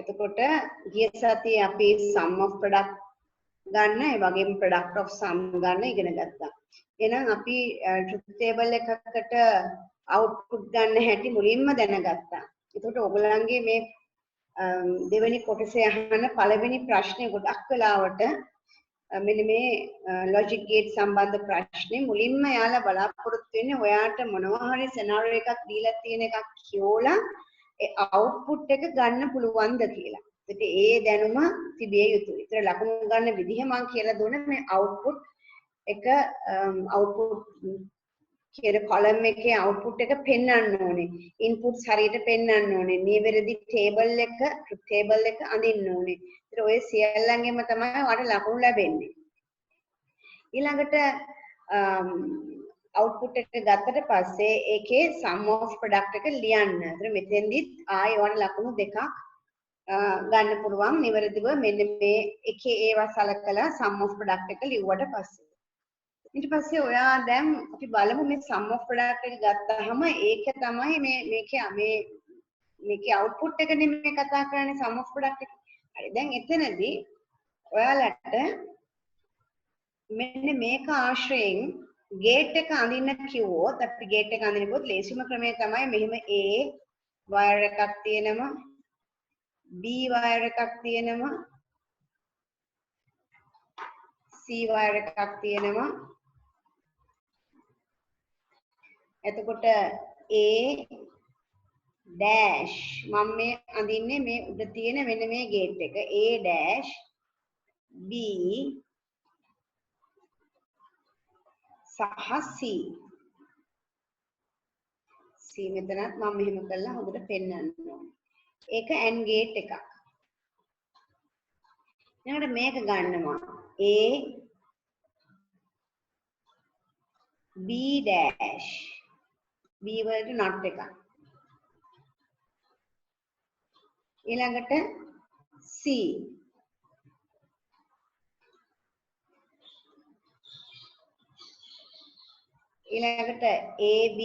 එතකොට ගිය සතියේ අපි sum of product ගන්න ඒ වගේම product of sum ගන්න ඉගෙන ගත්තා. එහෙනම් අපි truth table එකකට output ගන්න හැටි මුලින්ම දැනගත්තා. එතකොට ඔයගලන්ගේ මේ දෙවෙනි කොටසේ අහන පළවෙනි ප්‍රශ්නේ ගොඩක් වෙලාවට මෙන්න මේ logic gate සම්බන්ධ ප්‍රශ්නේ මුලින්ම යාලා බලාපොරොත්තු වෙන්නේ ඔයාට මොනවා හරි scenario එකක් දීලා තියෙන එකක් කියෝලා ඒ output එක ගන්න පුළුවන්ද කියලා. ඒත් ඒ දැනුම තිබිය යුතුයි. ඒතර ලකුණු ගන්න විදිහ මම කියලා දුන්නේ මේ output එක output කියන column එකේ output එක පෙන්වන්න ඕනේ. inputs හරියට පෙන්වන්න ඕනේ. නිවැරදි table එක අඳින්න ඕනේ. ඒතර ඔය සියල්ලංගෙම තමයි ඔයාලට ලකුණු ලැබෙන්නේ. ඊළඟට output එක ගත්තට පස්සේ ඒකේ sum of product එක ලියන්න. ඒතර මෙතෙන්දිත් ආයෙ ඔයාලට ලකුණු දෙකක් ගන්න පුළුවන්. නිවැරදිව මෙන්න මේ එකේ ඒවා සලකලා sum of product එක ලිව්වට පස්සේ. ඊට පස්සේ ඔයා දැන් අපි බලමු මේ sum of product එක ගත්තාම ඒක තමයි මේකේ output එක නෙමෙයි කතා කරන්නේ sum of product එක. හරි දැන් එතනදී ඔයාලට මෙන්න මේක ආශ්‍රයෙන් gate එක අඳින්න කිව්වොත් අපි gate එක අඳිනකොට ලේසිම ක්‍රමය තමයි මෙහෙම A wire එකක් තියෙනවා B wire එකක් තියෙනවා C wire එකක් තියෙනවා එතකොට A dash මම මේ අඳින්නේ මේ උඩ තියෙන මෙන්න මේ gate එක A dash B සහ C මෙතනත් මම මෙහෙම කළා හොඳට පෙන්වන්න ඕනේ. ඒක AND gate එකක්. ඊළඟට මේක ගන්නවා A B dash B වලට not එකක්. ඊළඟට C ඊළඟට AB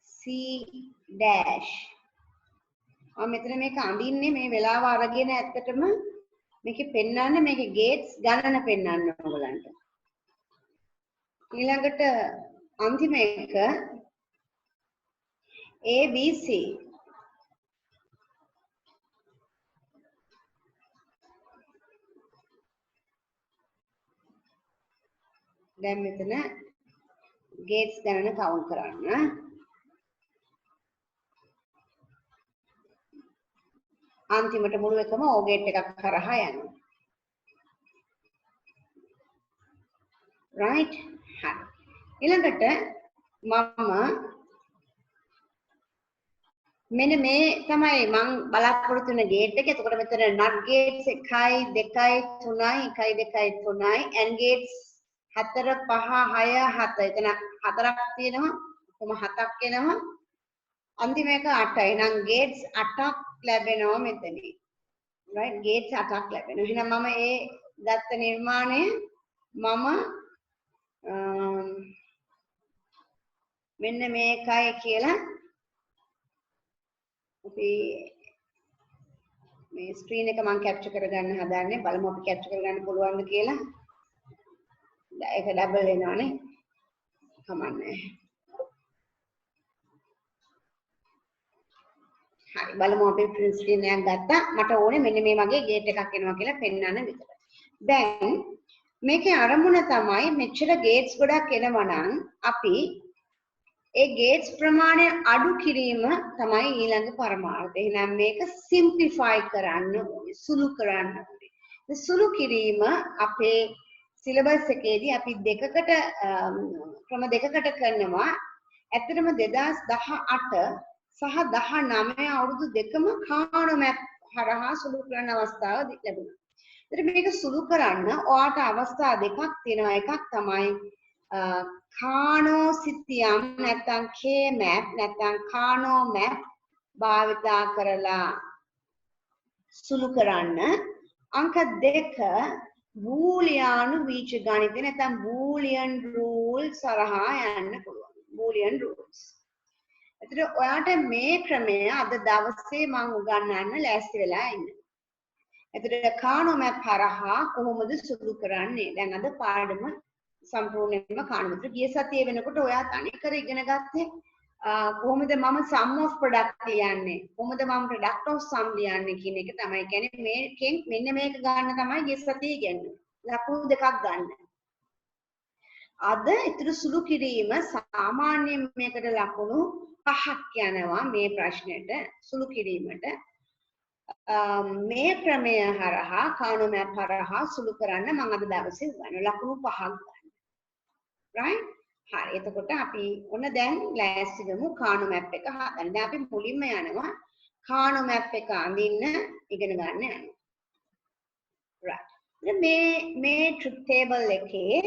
C dash මෙතන මේක අඳින්නේ මේ වෙලාව අරගෙන ඇත්තටම මේකේ පෙන්වන්නේ මේකේ ගේට්ස් ගණන පෙන්වන්න ඕගලන්ට ඊළඟට අන්තිම එක ABC දැන් මෙතන ගේට්ස් ගණන කවුන්ට් කරන්න අන්තිමට මුළු එකම O gate එකක් කරහා යනවා right හරි ඊළඟට මම මෙන්න මේ තමයි මම බලාපොරොත්තු වෙන gate එක. එතකොට මෙතන not gates 1 2 3 1 2 3 and gates 4 5 6 7 එතන 4ක් තියෙනවා කොහොම 7ක් එනවා අන්තිම එක 8යි එහෙනම් gates 8ක් ලැබෙනවා මෙතනින් right gates 8ක් ලැබෙනවා එහෙනම් මම ඒ දත්ත නිර්මාණය මම මෙන්න මේකයි කියලා අපි මේ ස්ක්‍රීන් එක මම කැප්චර් කරගන්න හදන්නේ බලමු අපි කැප්චර් කරගන්න පුළුවන්ද කියලා ඒක ඩබල් වෙනවනේ කමන්නේ හරි බලමු අපි print screen එකක් ගත්තා මට ඕනේ මෙන්න මේ වගේ gate එකක් එනවා කියලා පෙන්වන්න විතරයි දැන් මේකේ අරමුණ තමයි මෙච්චර gates ගොඩක් එනවා නම් අපි ඒ gates ප්‍රමාණය අඩු කිරීම තමයි ඊළඟ පරමාර්ථය. එහෙනම් මේක simplify කරන්න ඕනේ, සුළු කරන්න ඕනේ. ඒ සුළු කිරීම අපේ syllabus එකේදී අපි ක්‍රම දෙකකට කරනවා. ඇත්තටම 2018 සහ 19 අවුරුදු දෙකම කානෝ මැප් හරහා සුළු කරන අවස්ථාව ලැබුණා. ඒතර මේක සුළු කරන්න ඔයාට අවස්ථා දෙකක් තියෙනවා. එකක් තමයි කානෝ සිතියම් නැත්නම් K map නැත්නම් කානෝ map භාවිතා කරලා සුළු කරන්න අංක 2 බූලියානු බීජගණිතය නැත්නම් බූලියන් රූල්ස් හරහා යන්න පුළුවන් බූලියන් රූල්ස් එතකොට ඔයාට මේ ක්‍රමය අද දවසේ මම උගන්වන්න ලෑස්ති වෙලා ඉන්න. එතකොට කානෝ මැප් හරහා කොහොමද සුදු කරන්නේ? දැන් අද පාඩම සම්පූර්ණයෙන්ම කානෝ මැප්. ගිය සතියේ වෙනකොට ඔයා තනිකර ඉගෙන ගත්තේ කොහොමද මම sum of product ලියන්නේ? කොහොමද මම product of sum ලියන්නේ කියන එක තමයි. කියන්නේ මේකෙන් මෙන්න මේක ගන්න තමයි ගිය සතියේ ඉගෙනුනේ. ලකුණු දෙකක් ගන්න. අද ඊටු සුළු කිරීම සාමාන්‍යයෙන් මේකට ලකුණු 5ක් යනවා මේ ප්‍රශ්නෙට සුළු කිරීමට. මේ ක්‍රමය හරහා කානෝ මැප් හරහා සුළු කරන්න මම අද දවසේ උගන්වන ලකුණු 5ක් ගන්න. right? හරි. එතකොට අපි ඔන්න දැන් ලෑස්ති වෙමු කානෝ මැප් එක හදන්න. දැන් අපි මුලින්ම යනවා කානෝ මැප් එක අඳින්න ඉගෙන ගන්න යනවා. right. මේ ට්‍රික් ටේබල් එකේ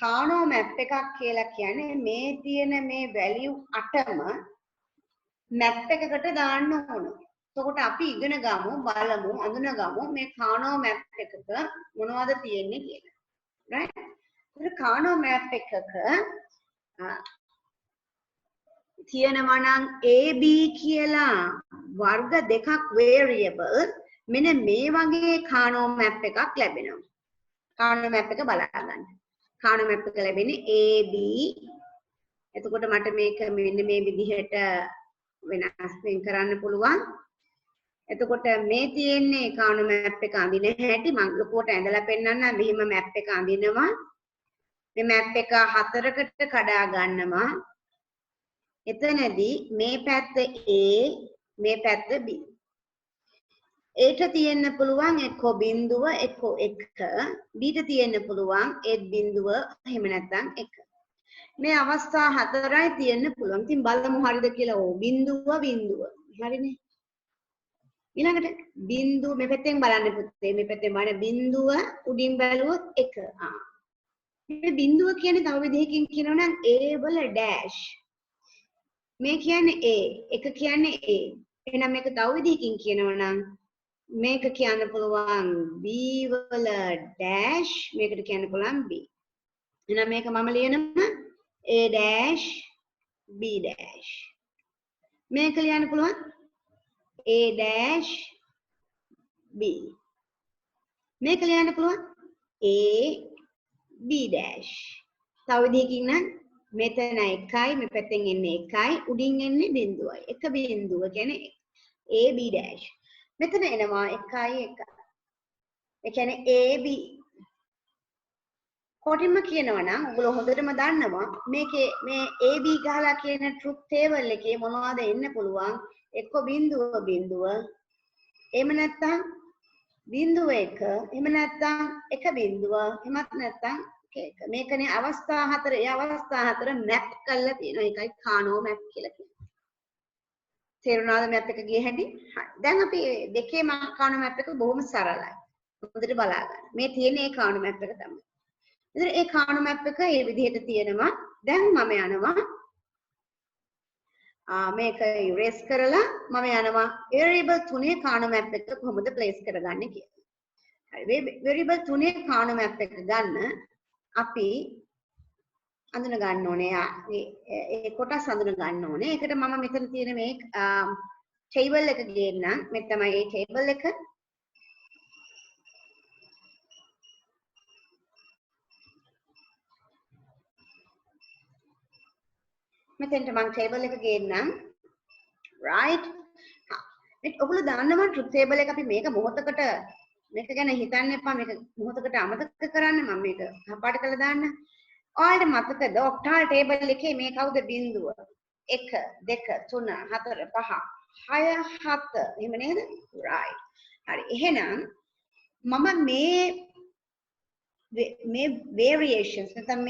කානෝ මැප් එකක් කියලා කියන්නේ මේ තියෙන මේ වැලියු 8ම මැප් එකකට දාන්න ඕන. එතකොට අපි ඉගෙන ගමු බලමු අඳුනගමු මේ කානෝ මැප් එකක මොනවද තියෙන්නේ කියලා. right? ඒක කානෝ මැප් එකක තියෙනවා නම් AB කියලා වර්ග දෙකක් variable මෙන්න මේ වගේ කානෝ මැප් එකක් ලැබෙනවා. කානෝ මැප් එක බලා ගන්න. කානෝ මැප් එක ලැබෙන්නේ AB. එතකොට මට මේක මෙන්න මේ විදිහට වෙනස් කරන්න පුළුවන්. එතකොට මේ තියෙන්නේ කානෝ මැප් එක අඳින හැටි මම ලොකුවට ඇඳලා පෙන්නන්නම්. මෙහිම මැප් එක අඳිනවා. මේ මැප් එක 4කට කඩා ගන්නවා. එතනදී මේ පැත්ත A මේ පැත්ත B. Aට තියෙන්න පුළුවන් එක්ක බිඳුව එක්ක 1. Bට තියෙන්න පුළුවන් ඒත් බිඳුව එහෙම නැත්නම් 1. මේ අවස්ථා 4යි තියෙන්න පුළුවන්. ඉතින් බලමු හරිද කියලා. ඕ බිඳුව හරිනේ. ඊළඟට බිඳුව මේ පැත්තෙන් බලන්න පුතේ. මේ පැත්තෙන් බලන්න බිඳුව උඩින් බැලුවොත් 1. මේ බිඳුව කියන්නේ තව විදිහකින් කියනවා නම් A වල ඩෑෂ්. මේ කියන්නේ A. 1 කියන්නේ A. එහෙනම් මේක තව විදිහකින් කියනවා නම් මේක කියන්න පුළුවන් B වල ඩෑෂ්. මේකට කියන්න පුළුවන් B. එහෙනම් මේක මම ලියනවා A ඩෑෂ් B ඩෑෂ්. මේක ලියන්න පුළුවන් A dash B. මේක ලියන්න පුළුවන් A B dash. තව විදිහකින් නම් මෙතන 1යි මේ පැත්තෙන් එන්නේ 1යි උඩින් එන්නේ බිඳුවයි. එක බිඳුව කියන්නේ A B dash. මෙතන එනවා 1යි 1. ඒ කියන්නේ A B. කොටින්ම කියනවා නම් ඔයගොල්ලෝ හොඳටම දන්නවා මේකේ මේ A B ගහලා කියන ට්‍රුත් ටේබල් එකේ මොනවද එන්න පුළුවන්? එක්ක බිඳුව එහෙම නැත්නම් බිඳුව 1 එහෙම නැත්නම් එක බිඳුව එහෙමත් නැත්නම් එක. මේකනේ අවස්ථා 4. ඒ අවස්ථා 4 මැප් කරලා තියෙනවා. ඒකයි කානෝ මැප් කියලා කියන්නේ. තේරුණාද මැප් එක ගියේ හැටි? හරි. දැන් අපි දෙකේම කානෝ මැප් එක බොහොම සරලයි. හොඳට බලා ගන්න. මේ තියෙන්නේ ඒ කානෝ මැප් එක තමයි. ඉතින් ඒ කානෝ මැප් එක මේ විදිහට තියෙනවා. දැන් මම යනවා මේක erase කරලා මම යනවා variable 3 කානෝ මැප් එක කොහොමද place කරගන්නේ කියලා. හරි variable 3 කානෝ මැප් එක ගන්න අපි අඳුන ගන්න ඕනේ. ඒ කොටස් අඳුන ගන්න ඕනේ. ඒකට මම මෙතන තියෙන මේ table එක ගේන්නම්. මේ තමයි ඒ table එක. මෙතෙන්ට මම table එක ගේන්නම්. right. මේ ඔයගොල්ලෝ දන්නවා truth table එක අපි මේක මොහොතකට මේක ගැන හිතන්න එපා. මේක මොහොතකට අමතක කරන්න. මම මේක කපාට කරලා දාන්න. ඔයාලට මතකද ඔක්ටාල් table එකේ මේ කවුද බිඳුව? 1 2 3 4 5 6 7 එහෙම නේද? right. හරි. එහෙනම් මම මේ variations නැත්නම්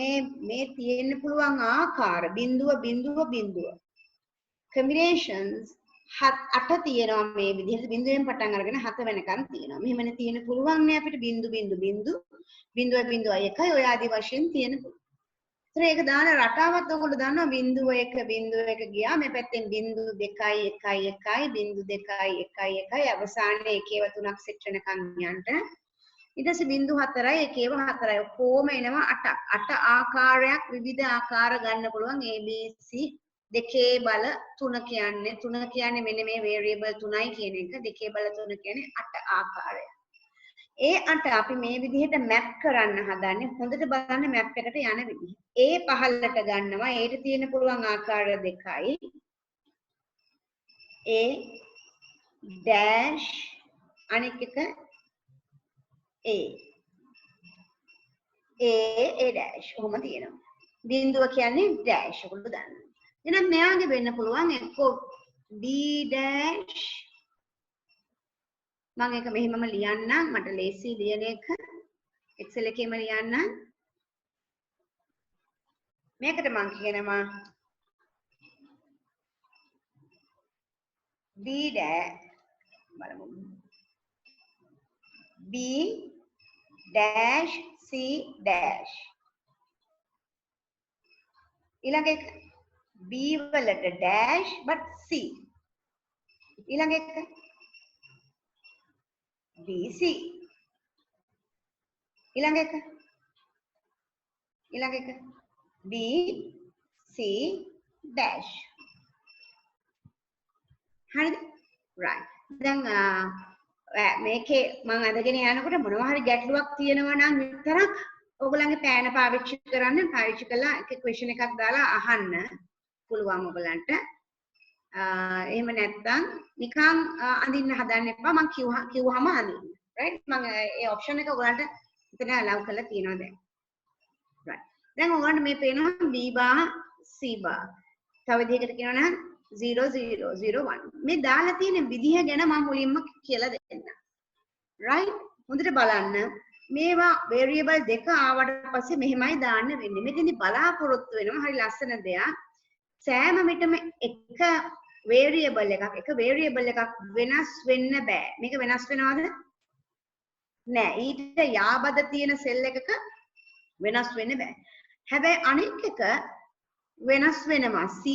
මේ තියෙන්න පුළුවන් ආකාර බිඳුව combinations 8 තියෙනවා මේ විදිහට බිඳුවෙන් පටන් අරගෙන 7 වෙනකන් තියෙනවා. මෙහෙමනේ තියෙන පුළුවන් නේ අපිට බිඳුව 1යි ඔය ආදි වශයෙන් තියෙන පුළුවන්. ඒතර ඒක දාන රටාවත් ඔයගොල්ලෝ දන්නවා බිඳුව 1 ගියා මේ පැත්තෙන් බිඳුව 2යි 1යි 1යි බිඳුව 2යි 1යි 1යි අවසානයේ එකේව 3ක් සෙට් වෙනකන් යන්න. ඊට පස්සේ බිඳුව 4යි එකේව 4යි කොහොම එනවා 8 ආකාරයක් විවිධ ආකාර ගන්න පුළුවන් ABC දෙකේ බල 3 කියන්නේ 3 කියන්නේ මෙන්න මේ variable 3යි කියන එක. දෙකේ බල 3 කියන්නේ 8 ආකාරය. ඒ 8 අපි මේ විදිහට මැප් කරන්න හදන්නේ. හොඳට බලන්න මැප් එකට යන විදිහ. ඒ පහළට ගන්නවා. ඒට තියෙන පුළුවන් ආකාර දෙකයි. A dash අනික එක A dash කොහොම තියෙනවා. බිඳුව කියන්නේ dash ඔයගොල්ලෝ දන්නවා. එහෙනම් මෙයාගේ වෙන්න පුළුවන් එක්කෝ D dash මම ඒක මෙහෙමම ලියන්නම් මට ලේසි ලියන එක Excel එකේම ලියන්නම් මේකට මම කියනවා B dash බලමු B dash C dash ඊළඟ එක B වලට dash but C ඊළඟ එක BC ඊළඟ එක BC dash හරිද right දැන් මේකේ මම අදගෙන යනකොට මොනවා හරි ගැටලුවක් තියෙනවා නම් විතරක් ඔයගොල්ලන්ගේ පෑන පාවිච්චි කරලා එක ක්වෙස්චන් එකක් දාලා අහන්න පුළුවන් ඔයගලන්ට එහෙම නැත්නම් නිකන් අඳින්න හදන්න එපා මම කිව්වහම අඳින්න right මම ඒ ඔප්ෂන් එක ඔයගලන්ට මෙතන allow කරලා තියෙනවා දැන් right දැන් ඔයගලන්ට මේ පේනවා B bar C bar තව විදිහකට කියනවා නම් 0 0 0 1 මේ දාලා තියෙන විදිහ ගැන මම මුලින්ම කියලා දෙන්න right හොඳට බලන්න මේවා variable දෙක ආවට පස්සේ මෙහෙමයි දාන්න වෙන්නේ මෙතනදි බලාපොරොත්තු වෙනවා හරි ලස්සන දෙයක් සෑම විටම එක variable එකක් වෙනස් වෙන්න බෑ මේක වෙනස් වෙනවද නෑ ඊට යාබද තියෙන සෙල් එකක වෙනස් වෙන්න බෑ හැබැයි අනෙක් එක වෙනස් වෙනවා C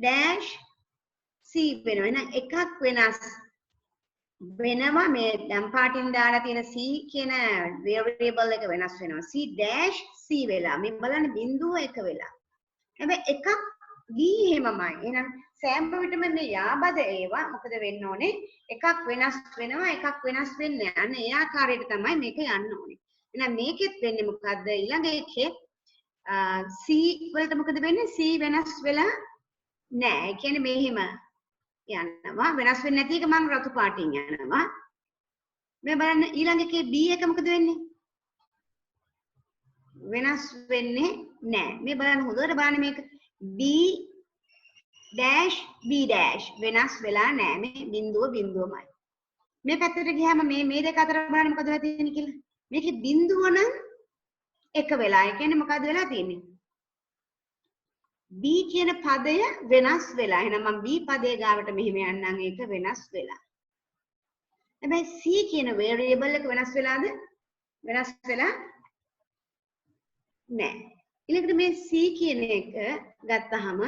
dash C වෙනවා එහෙනම් එකක් වෙනස් වෙනවා මේ දැන් පාටින් දාලා තියෙන C කියන variable එක වෙනස් වෙනවා C dash C වෙලා මේ බලන්න බිඳුව එක වෙලා හැබැයි එකක් D එහෙමමයි එහෙනම් සෑම විටම මේ යාබද ඒවා මොකද වෙන්න ඕනේ එකක් වෙනස් වෙනවා එකක් වෙනස් වෙන්නේ නැහැ අන්න ඒ ආකාරයට තමයි මේක යන්න ඕනේ එහෙනම් මේකෙත් වෙන්නේ මොකද්ද ඊළඟ එකේ C වලට මොකද වෙන්නේ C වෙනස් වෙලා නැහැ ඒ කියන්නේ මෙහෙම යනවා වෙනස් වෙන්නේ නැති එක මම රතු පාටින් යනවා මේ බලන්න ඊළඟ එකේ B එක මොකද වෙන්නේ වෙනස් වෙන්නේ නැහැ මේ බලන්න හොඳට බලන්න මේක B dash B dash වෙනස් වෙලා නැහැ මේ බිඳුවමයි මේ පැත්තට ගියාම මේ දෙක අතර බලන්න මොකද වෙන්නේ කියලා මේකේ බිඳුව නම් එක වෙලා ඒ කියන්නේ මොකද වෙලා තියෙන්නේ B කියන පදය වෙනස් වෙලා එහෙනම් මම B පදයේ ගාවට මෙහෙම යන්නම් ඒක වෙනස් වෙලා හැබැයි C කියන variable එක වෙනස් වෙලාද වෙනස් වෙලා නැහැ ඊළඟට මේ C කියන එක ගත්තාම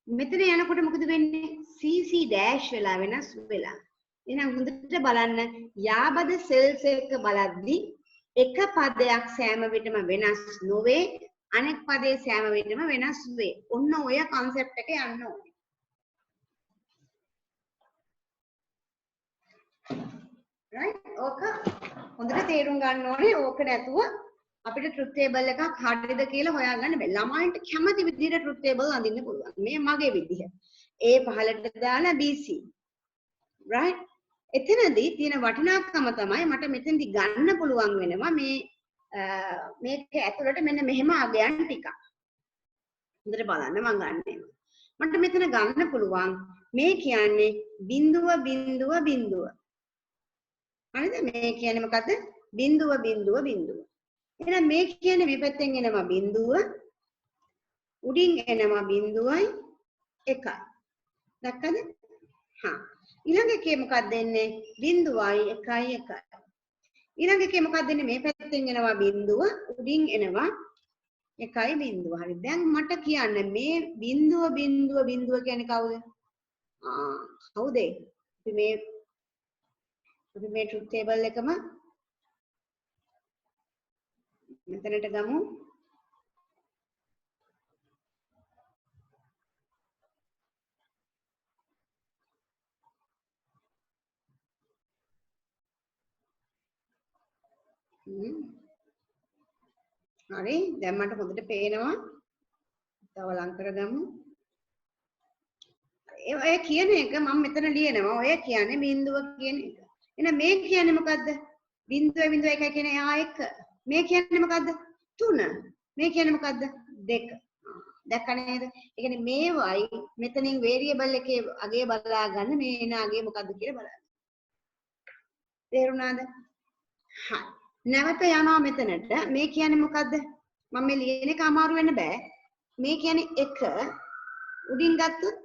මෙතන යනකොට මොකද වෙන්නේ CC dash වෙලා වෙනස් වෙලා එහෙනම් හොඳට බලන්න යාබද සෙල්ස් එක බලද්දි එක පදයක් සෑම විටම වෙනස් නොවේ අනෙක් පදේ සෑම විටම වෙනස් වේ. ඔන්න ඔය concept එක යන්න ඕනේ. right? ඕක හොඳට තේරුම් ගන්න ඕනේ. ඕක නැතුව අපිට truth table එකක් හරියද කියලා හොයාගන්න බැහැ. ළමයින්ට කැමති විදිහට truth table අඳින්න පුළුවන්. මේ මගේ විදිහ. A පහලට දාලා BC. right? එතනදී තියෙන වටිනාකම තමයි මට මෙතෙන්දි ගන්න පුළුවන් වෙනවා මේ මේක ඇතුළට මෙන්න මෙහෙම අගයන් ටිකක්. හොඳට බලන්න මම ගන්නෙ. මට මෙතන ගන්න පුළුවන් මේ කියන්නේ බිඳුව. හරිද? මේ කියන්නේ මොකද්ද? බිඳුව. එහෙනම් මේ කියන්නේ මේ පැත්තෙන් එනවා බිඳුව. උඩින් එනවා බිඳුවයි එකයි. දැක්කද? හා. ඊළඟ එකේ මොකක්ද එන්නේ? බිඳුවයි එකයි. ඊළඟ එකේ මොකක්ද එන්නේ? මේ පැත්තෙන් එනවා බිඳුව, උඩින් එනවා එකයි බිඳුව. හරි. දැන් මට කියන්න මේ බිඳුව කියන්නේ කවුද? කවුද? අපි මේ truth table එකම මෙතනට ගමු. හරි දැන් මට හොඳට පේනවා. තව ලං කරගමු. ඔය කියන එක මම මෙතන ලියනවා. ඔය කියන්නේ බිඳුව කියන එක. එහෙනම් මේ කියන්නේ මොකද්ද? 0.1 කියන්නේ එහා 1. මේ කියන්නේ මොකද්ද? 3. මේ කියන්නේ මොකද්ද? 2. දැක්ක නේද? ඒ කියන්නේ මේවයි මෙතනින් වේරියබල් එකේ අගය බලා ගන්න මේ එන අගය මොකද්ද කියලා බලන්න. තේරුණාද? හරි. නැවත යනවා මෙතනට. මේ කියන්නේ මොකද්ද? මම මේ ලියන එක අමාරු වෙන්න බෑ. මේ කියන්නේ 1 උඩින් ගත්තොත්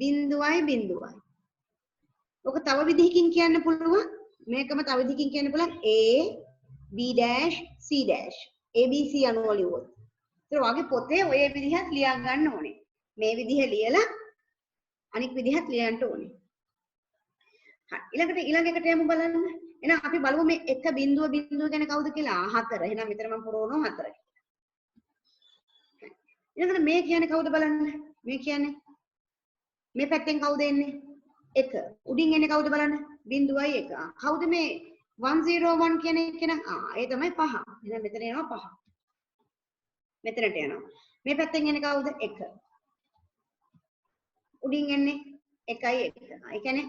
බිඳුවයි බිඳුවයි. ඔක තව විදිහකින් කියන්න පුළුවන්. මේකම තව විදිහකින් කියන්න පුළුවන් A B dash C dash ABC අනුව ලියුවොත්. ඒතර වගේ පොතේ ඔය විදිහත් ලියා ගන්න ඕනේ. මේ විදිහ ලියලා අනික් විදිහත් ලියන්න ඕනේ. හරි ඊළඟ එකට යමු බලන්න. එහෙනම් අපි බලමු මේ එක බිඳුව කියන්නේ කවුද කියලා. 4. එහෙනම් මෙතන මම පුරවනවා 4. ඊළඟට මේ කියන්නේ කවුද බලන්න. මේ කියන්නේ මේ පැත්තෙන් කවුද එන්නේ? 1. උඩින් එන්නේ කවුද බලන්න? 0.1. කවුද මේ 101 කියන එක නා? ඒ තමයි 5. එහෙනම් මෙතන එනවා 5. මෙතනට යනවා. මේ පැත්තෙන් එන්නේ කවුද? 1. උඩින් එන්නේ 1.1. ඒ කියන්නේ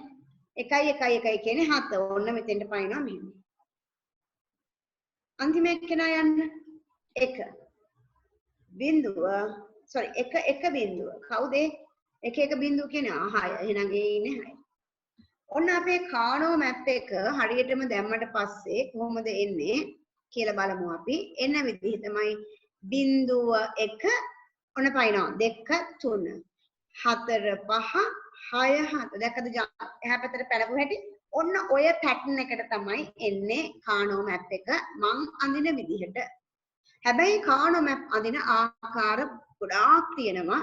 1.1 කියන්නේ 7. ඔන්න මෙතෙන්ට පයින්නවා මෙහෙම. අන්තිම එක්කෙනා යන්න 1. බිඳුව sorry 1 බිඳුව. කවුද? 1 බිඳුව කියන්නේ 6. එහෙනම් ඒ ඉන්නේ 6. ඔන්න අපේ කානෝ මැප් එක හරියටම දැම්මට පස්සේ කොහොමද එන්නේ කියලා බලමු අපි. එන විදිහ තමයි 0.1 ඔන්න පයින්නවා 2 3 4 5 6 7. දැක්කද එහා පැත්තට පැනපු හැටි? ඔන්න ඔය පැටර්න් එකට තමයි එන්නේ කානෝ මැප් එක මං අඳින විදිහට. හැබැයි කානෝ මැප් අඳින ආකාර ගොඩාක් තියෙනවා.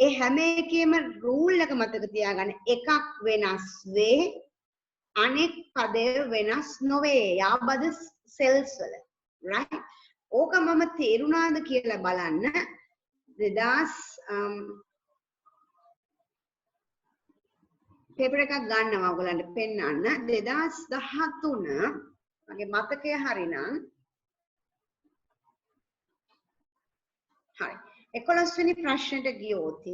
ඒ හැම එකේම රූල් එක මතක තියාගන්න. එකක් වෙනස් වේ අනෙක් පදය වෙනස් නොවේ. යාබද සෙල්ස් වල. right? ඕක මම තේරුණාද කියලා බලන්න. 2000 පේපර් එකක් ගන්නවා ඔයගලන්ට පෙන්වන්න. 2013 මගේ මතකය හරිනම් හරි 11 වෙනි ප්‍රශ්නෙට ගියොත්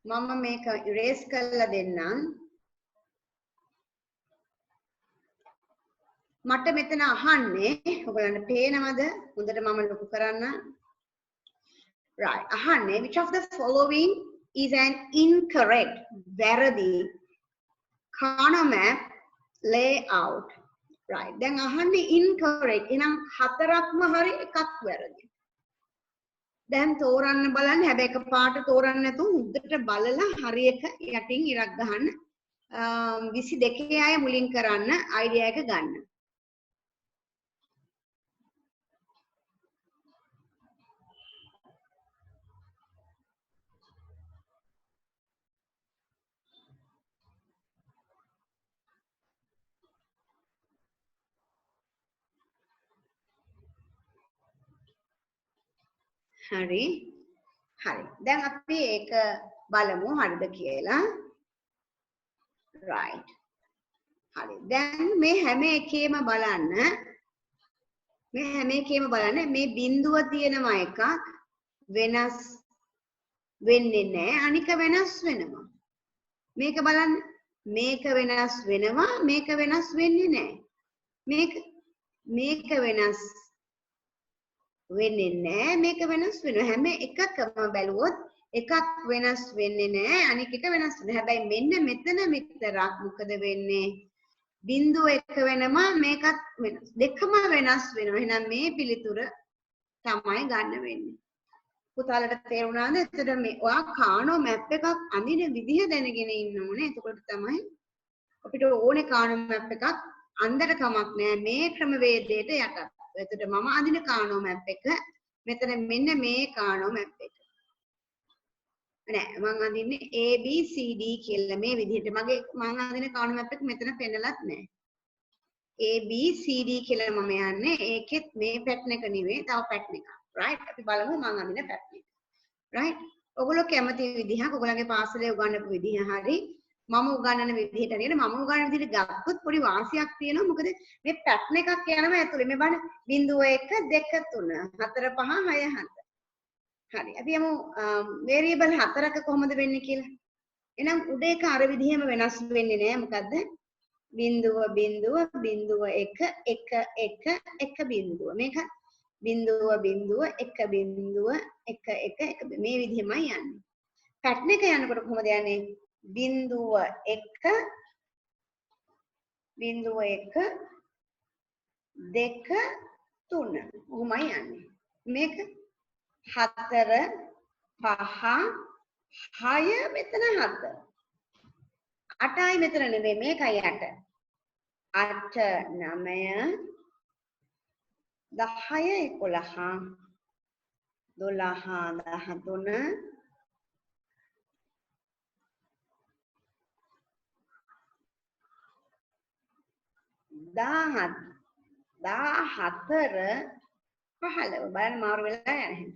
මම මේක ඉරේස් කරලා දෙන්නම්. මට මෙතන අහන්නේ ඔයගලන්ට පේනවද? හොඳට මම ලොකු කරන්න. right අහන්නේ which of the following is an incorrect වැරදි Karnaugh map layout. right දැන් අහන්නේ incorrect. එහෙනම් හතරක්ම හරි එකක් වැරදි. දැන් තෝරන්න බලන්න. හැබැයි එක පාට තෝරන්න නැතුව හොඳට බලලා හරි එක යටින් ඉරක් ගහන්න. 22 අය මුලින් කරන්න අයිඩියා එක ගන්න. හරි හරි දැන් අපි ඒක බලමු හරිද කියලා. right හරි දැන් මේ හැම එකේම බලන්න මේ බිඳුව තියෙනවා එකක් වෙනස් වෙන්නේ නැහැ අනික වෙනස් වෙනවා. මේක බලන්න මේක වෙනස් වෙනවා මේක වෙනස් වෙන්නේ නැහැ. මේක වෙනස් වෙන්නේ නැහැ මේක වෙනස් වෙනවා. හැම එකකම බැලුවොත් එකක් වෙනස් වෙන්නේ නැහැ අනික එක වෙනස් වෙනවා. හැබැයි මෙන්න මෙතන විතරක් මොකද වෙන්නේ? බිඳුව එක වෙනවා මේකත් වෙනස්. දෙකම වෙනස් වෙනවා. එහෙනම් මේ පිළිතුර තමයි ගන්න වෙන්නේ. පුතාලට තේරුණාද? එතකොට මේ ඔයා කානෝ මැප් එකක් අඳින විදිහ දැනගෙන ඉන්න ඕනේ. එතකොට තමයි අපිට ඕනේ කානෝ මැප් එකක් අන්දර කමක් නෑ මේ ක්‍රමවේදයට යටත්. එතකොට මම අඳින කානෝ මැප් එක මෙතන මෙන්න මේ කානෝ මැප් එක. නෑ මම අඳින්නේ A B C D කියලා මේ විදිහට. මම අඳින කානෝ මැප් එක මෙතන පෙන්නලත් නෑ. A B C D කියලා මම යන්නේ. ඒකෙත් මේ පැටර්න් එක නෙවෙයි තව පැටර්න් එකක්. right අපි බලමු මම අඳින පැටර්න් එක. right ඔයගොල්ලෝ කැමති විදිහක් ඔයගොල්ලන්ගේ පාසලේ උගන්වපු විදිහ හරි මම උගන්වන විදිහට නේද මම උගන්වන විදිහට ගත්තොත් පොඩි වාසියක් තියෙනවා මොකද මේ පැටර්න් එකක් යනවා ඇතුලේ මේ බලන්න 0 1 2 3 4 5 6 7 හරි අපි යමු වේරියබල් 4ක කොහොමද වෙන්නේ කියලා එහෙනම් උඩ එක අර විදිහම වෙනස් වෙන්නේ නෑ මොකද්ද 0 0 0 1 1 1 1 බිංදුව මේක 0 0 1 බිංදුව 1 1 1 මේ විදිහමයි යන්නේ පැටර්න් එක යනකොට කොහොමද යන්නේ 0 1 0 1 2 3 ඔහොමයි යන්නේ මේක 4 5 6 මෙතන 7 8යි මෙතන නෙවෙයි මේකයි 8 8 9 10 11 12 13 15 බලන්න මාරු වෙලා යන හැටි.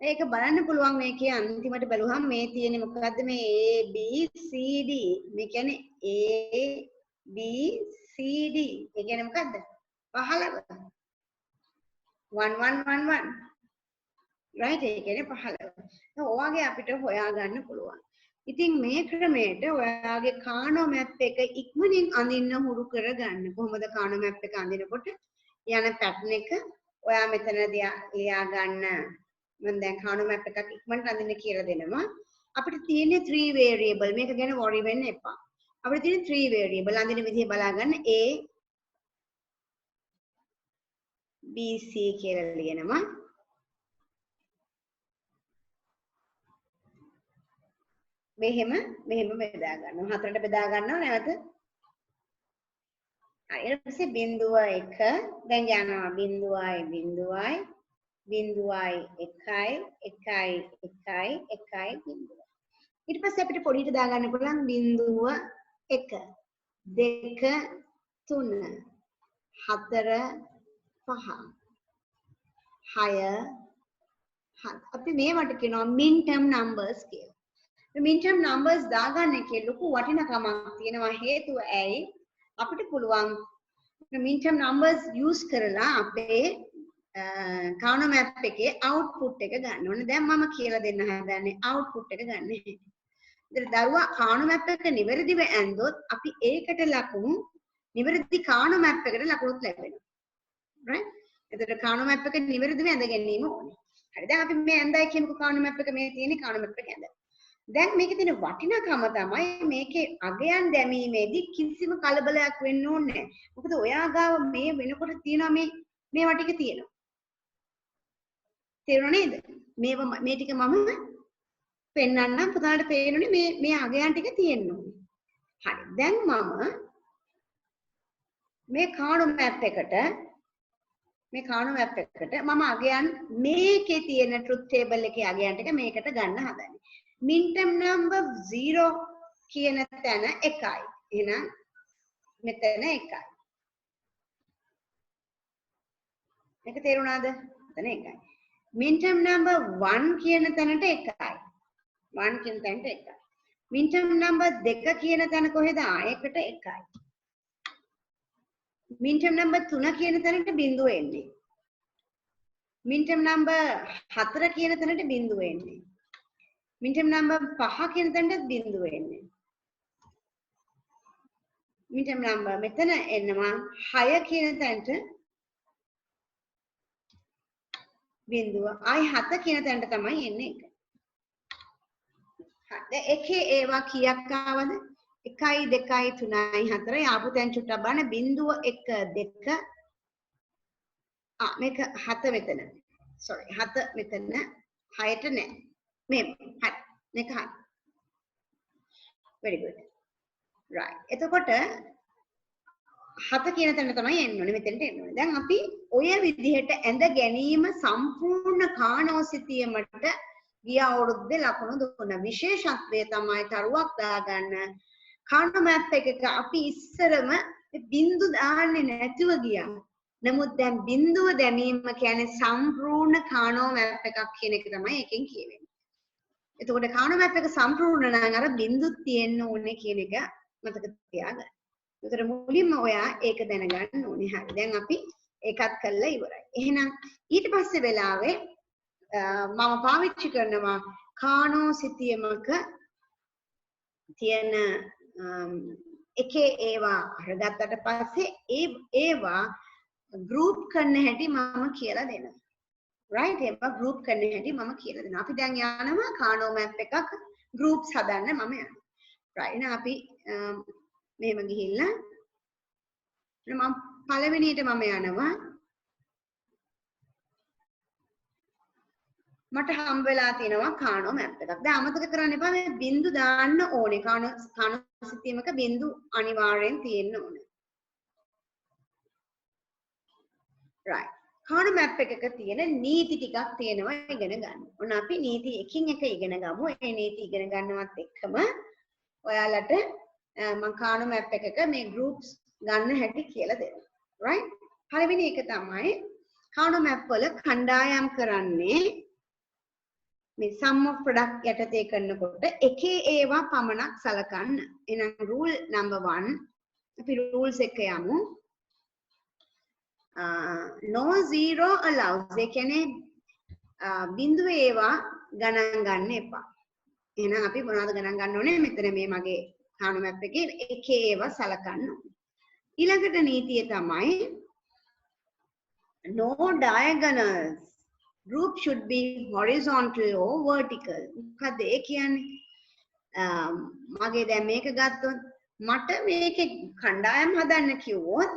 මේක බලන්න පුළුවන් මේකේ අන්තිමට බලුවහම මේ තියෙන්නේ මොකද්ද මේ A B C D මේ කියන්නේ A B C D ඒ කියන්නේ මොකද්ද 15 1 1 1 1 right ඒ කියන්නේ 15 දැන් ඔයගේ අපිට හොයාගන්න පුළුවන් ඉතින් මේ ක්‍රමයට ඔයාගේ කානෝ මැප් එක ඉක්මනින් අඳින්න හුරු කරගන්න කොහොමද කානෝ මැප් එක අඳිනකොට යන පැටර්න් එක ඔයා මෙතනදී ලියා ගන්න මම දැන් කානෝ මැප් එකක් ඉක්මනට අඳින්න කියලා දෙනවා අපිට තියෙන්නේ 3 variable මේක ගැන worry වෙන්න එපා අපිට තියෙන්නේ 3 variable අඳින විදිහ බලා ගන්න A B C කියලා ලියනවා මෙහෙම බෙදා ගන්නවා හතරට බෙදා ගන්නවා නැවත ඊට පස්සේ බිංදුව 1 දැන් යනවා බිංදුවයි බිංදුවයි බිංදුවයි 1යි 1යි 1යි 1යි බිංදුව ඊට පස්සේ අපිට පොඩියට දා ගන්න පුළුවන් බිංදුව 1 2 3 4 5 6 අපි මේවට කියනවා min term numbers කියලා min term numbers දාගන්න එකේ ලොකු වටිනකමක් තියෙනවා හේතුව ඇයි අපිට පුළුවන් min term numbers use කරලා අපේ කානෝ මැප් එකේ output එක ගන්න ඕනේ. දැන් මම කියලා දෙන්න හදන්නේ output එක ගන්න හැටි. ඉතින් දරුවා කානෝ මැප් එක නිවැරදිව ඇන්දොත් අපි ඒකට ලකුණු නිවැරදි කානෝ මැප් එකට ලකුණුත් ලැබෙනවා. right? එතකොට කානෝ මැප් එක නිවැරදිව ඇඳ ගැනීම ඕනේ. හරි. දැන් අපි මේ ඇඳයි කියමුකෝ කානෝ මැප් එක මේ තියෙන්නේ කානෝ මැප් එක ඇඳ. දැන් මේකේ තියෙන වටිනාකම තමයි මේකේ අගයන් දැමීමේදී කිසිම කලබලයක් වෙන්න ඕනේ නැහැ. මොකද ඔයා ගාව මේ වෙනකොට තියෙනවා මේ ටික තියෙනවා. තේරුණා නේද? මේ ටික මම පෙන්වන්නම් පුතාට පේනුනේ මේ අගයන් ටික තියෙන්න ඕනේ. හරි. දැන් මම මේ කානෝ මැප් එකට මම අගයන් මේකේ තියෙන ට්‍රුත් ටේබල් එකේ අගයන් ටික මේකට ගන්න හදන්නේ. min term number 0 කියන තැන 1යි. එහෙනම් මෙතන 1යි. මේක තේරුණාද? මෙතන 1යි. min term number 1 කියන තැනට 1යි. 1 කියන තැනට 1යි. min term number 2 කියන තැන කොහෙද? ආයකට 1යි. min term number 3 කියන තැනට බිංදුව එන්නේ. min term number 4 කියන තැනට බිංදුව එන්නේ. min term number 5 කියන තැනට බිංදුව එන්නේ. min term number මෙතන එනවා 6 කියන තැනට බිංදුව. ආයි 7 කියන තැනට තමයි එන්නේ එක. හරි. දැන් එකේ ඒවා කීයක් ආවද? 1යි 2යි 3යි 4යි ආපු තැන් චුට්ටක් බලන්න බිංදුව 1 2 මේක 7 මෙතන. sorry 7 මෙතන 6ට නෑ. මේ හරි මේක හරි very good right එතකොට 7 කියන තැන තමයි එන්න ඕනේ මෙතනට එන්න ඕනේ දැන් අපි ඔය විදිහට ඇඳ ගැනීම සම්පූර්ණ කානෝසිතියමට ගිය අවුරුද්දේ ලකුණු දුන්නා විශේෂත්වය තමයි තරුවක් දාගන්න කානෝ මැප් එකක අපි ඉස්සරම බිංදු දාන්නේ නැතුව ගියා නමුත් දැන් බිංදුව දැමීම කියන්නේ සම්පූර්ණ කානෝ මැප් එකක් කියන එක තමයි එකෙන් කියවෙන්නේ එතකොට කානෝ මැප් එක සම්පූර්ණ නම් අර බින්දුත් තියෙන්න ඕනේ කියන එක මතක තියාගන්න. ඒතර මුලින්ම ඔයා ඒක දැනගන්න ඕනේ. හරි. දැන් අපි ඒකත් කළා ඉවරයි. එහෙනම් ඊට පස්සේ වෙලාවේ මම පාවිච්චි කරනවා කානෝ සිතියමක තියෙන එකේ ඒවා අරගත්තට පස්සේ ඒවා ගෲප් කරන්න හැටි මම කියලා දෙනවා. right ඒවා ගෲප් කරන්න හැටි මම කියලා දෙනවා. අපි දැන් යනවා කානෝ මැප් එකක් ගෲප්ස් හදන්න මම යනවා. right එහෙනම් අපි මෙහෙම ගිහිල්ලා මම පළවෙනියට මම යනවා මට හම්බ වෙලා තියෙනවා කානෝ මැප් එකක්. දැන් අමතක කරන්න එපා මේ බින්දු දාන්න ඕනේ. කානෝ සිතියමක බින්දු අනිවාර්යෙන් තියෙන්න ඕනේ. right. කානෝ මැප් එකක තියෙන නීති ටිකක් තියෙනවා ඉගෙන ගන්න. ඔන්න අපි නීති එකින් එක ඉගෙන ගමු. ඒ නීති ඉගෙන ගන්නවත් එක්කම ඔයාලට මම කානෝ මැප් එකක මේ groups ගන්න හැටි කියලා දෙනවා. right. පළවෙනි එක තමයි කානෝ මැප් වල කණ්ඩායම් කරන්නේ මේ sum of product යටතේ කරනකොට එකේ ඒවා පමණක් සලකන්න. එහෙනම් rule number 1 අපි rules එක යමු. no zero allows. ඒ කියන්නේ බිඳුව ඒවා ගණන් ගන්න එපා. එහෙනම් අපි මොනවද ගණන් ගන්න ඕනේ? මෙතන මේ මගේ කානෝ මැප් එකේ එකේ ඒවා සලකන්න ඕනේ. ඊළඟට නීතිය තමයි no diagonals. Group should be horizontal or vertical. මොකද ඒ කියන්නේ මගේ දැන් මේක ගත්තොත් මට මේකේ කණ්ඩායම් හදන්න කිව්වොත්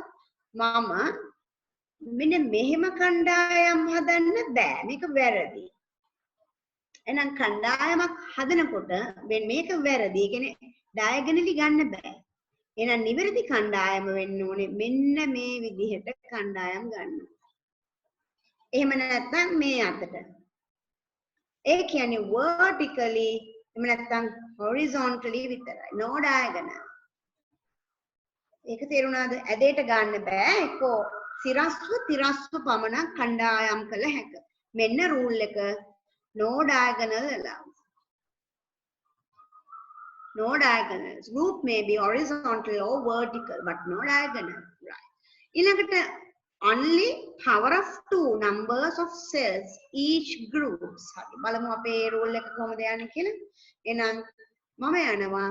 මම මෙන්න මෙහෙම කණ්ඩායම් හදන්න බෑ. මේක වැරදි. එහෙනම් කණ්ඩායමක් හදනකොට මේක වැරදි. ඒ කියන්නේ ඩයගනලි ගන්න බෑ. එහෙනම් නිවැරදි කණ්ඩායම වෙන්න ඕනේ මෙන්න මේ විදිහට කණ්ඩායම් ගන්න. එහෙම නැත්නම් මේ අතට. ඒ කියන්නේ vertically එහෙම නැත්නම් horizontally විතරයි. no diagonal. ඒක තේරුණාද? ඇදේට ගන්න බෑ. ඒකෝ තිරස්ව පමණක් කණ්ඩායම් කළ හැක. මෙන්න rule එක no diagonal allows. No diagonals. Group may be horizontal or vertical but no diagonal. Right. ඊළඟට only power of 2 numbers of cells each groups. හරි බලමු අපේ rule එක කොහොමද යන්නේ කියලා. එහෙනම් මම යනවා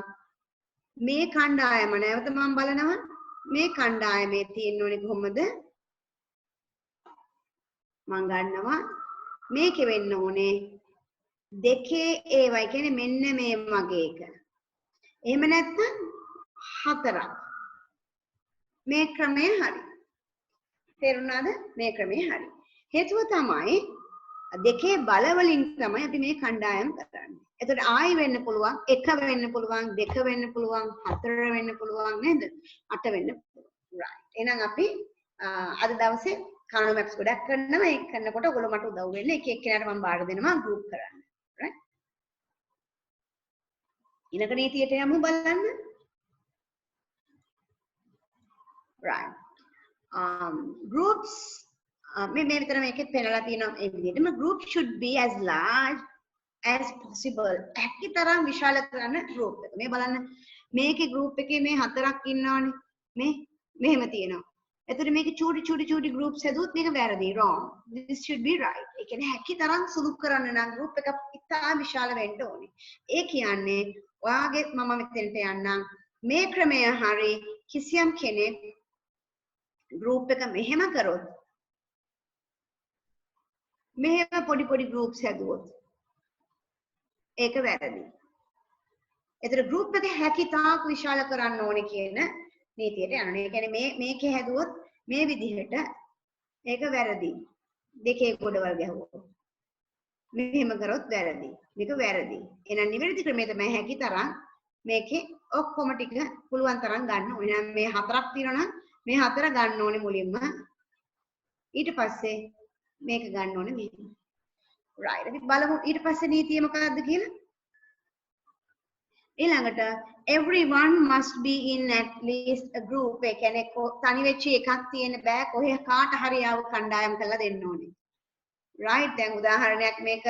මේ කණ්ඩායම නැවත මම බලනවා මේ කණ්ඩායමේ තියෙන්න ඕනේ කොහොමද? මම ගන්නවා මේකේ වෙන්න ඕනේ දෙකේ ඒවයි කියන්නේ මෙන්න මේ වගේ එක. එහෙම නැත්නම් හතරක්. මේ ක්‍රමය හරි. තේරුණාද? මේ ක්‍රමය හරි. හේතුව තමයි දෙකේ බල වලින් තමයි අපි මේ කණ්ඩායම් කරන්නේ. එතකොට ආයි වෙන්න පුළුවන්, එක වෙන්න පුළුවන්, දෙක වෙන්න පුළුවන්, හතර වෙන්න පුළුවන් නේද? අට වෙන්න පුළුවන්. right. එහෙනම් අපි අද දවසේ කානෝ මැප්ස් ගොඩක් කරනවා. ඒක කරනකොට ඔයගොල්ලෝ මට උදව් වෙන්න එක එක්කෙනාට මම බාර දෙනවා ගෲප් කරන්න. right. ඊළඟ නීතියට යමු බලන්න. right. Groups මේ විතර මේකෙත් පෙන්නලා තියෙනවා මේ විදිහටම group should be as large as possible. ඇක්ටි තරම් විශාල කරන group එක. මේ බලන්න මේකේ group එකේ මේ හතරක් ඉන්නවනේ. මේ මෙහෙම තියෙනවා. එතකොට මේකේ චූටි groups හැදුවොත් මේක වැරදි. wrong. This should be right. ඒ කියන්නේ හැකි තරම් සුළු කරන්න නම් group එක ඉතා විශාල වෙන්න ඕනේ. ඒ කියන්නේ ඔයාගේ මම මෙතෙන්ට යන්නම් මේ ක්‍රමය හරි කිසියම් කෙනෙක් group එක මෙහෙම කරොත් මෙහෙම පොඩි groups හැදුවොත් ඒක වැරදි. ඒතර group එක හැකි තාක් විශාල කරන්න ඕනේ කියන නීතියට යනවා. ඒ කියන්නේ මේකේ හැදුවොත් මේ විදිහට ඒක වැරදි. දෙකේ ගොඩවල් ගැහුවොත් මෙහෙම කරොත් වැරදි. මේක වැරදි. එහෙනම් නිවැරදි ක්‍රමය තමයි හැකි තරම් මේකේ ඔක්කොම ටික පුළුවන් තරම් ගන්න ඕනේ. මේ හතරක් තියෙනවා මේ හතර ගන්න ඕනේ මුලින්ම. ඊට පස්සේ මේක ගන්න ඕනේ මෙහෙම. right. අපි බලමු ඊට පස්සේ නීතිය මොකක්ද කියලා. ඊළඟට everyone must be in at least a group. ඒ කියන්නේ තනි වෙච්ච එකක් තියෙන්න බෑ. කොහේ කාට හරි ආව කණ්ඩායම් කරලා දෙන්න ඕනේ. right. දැන් උදාහරණයක් මේක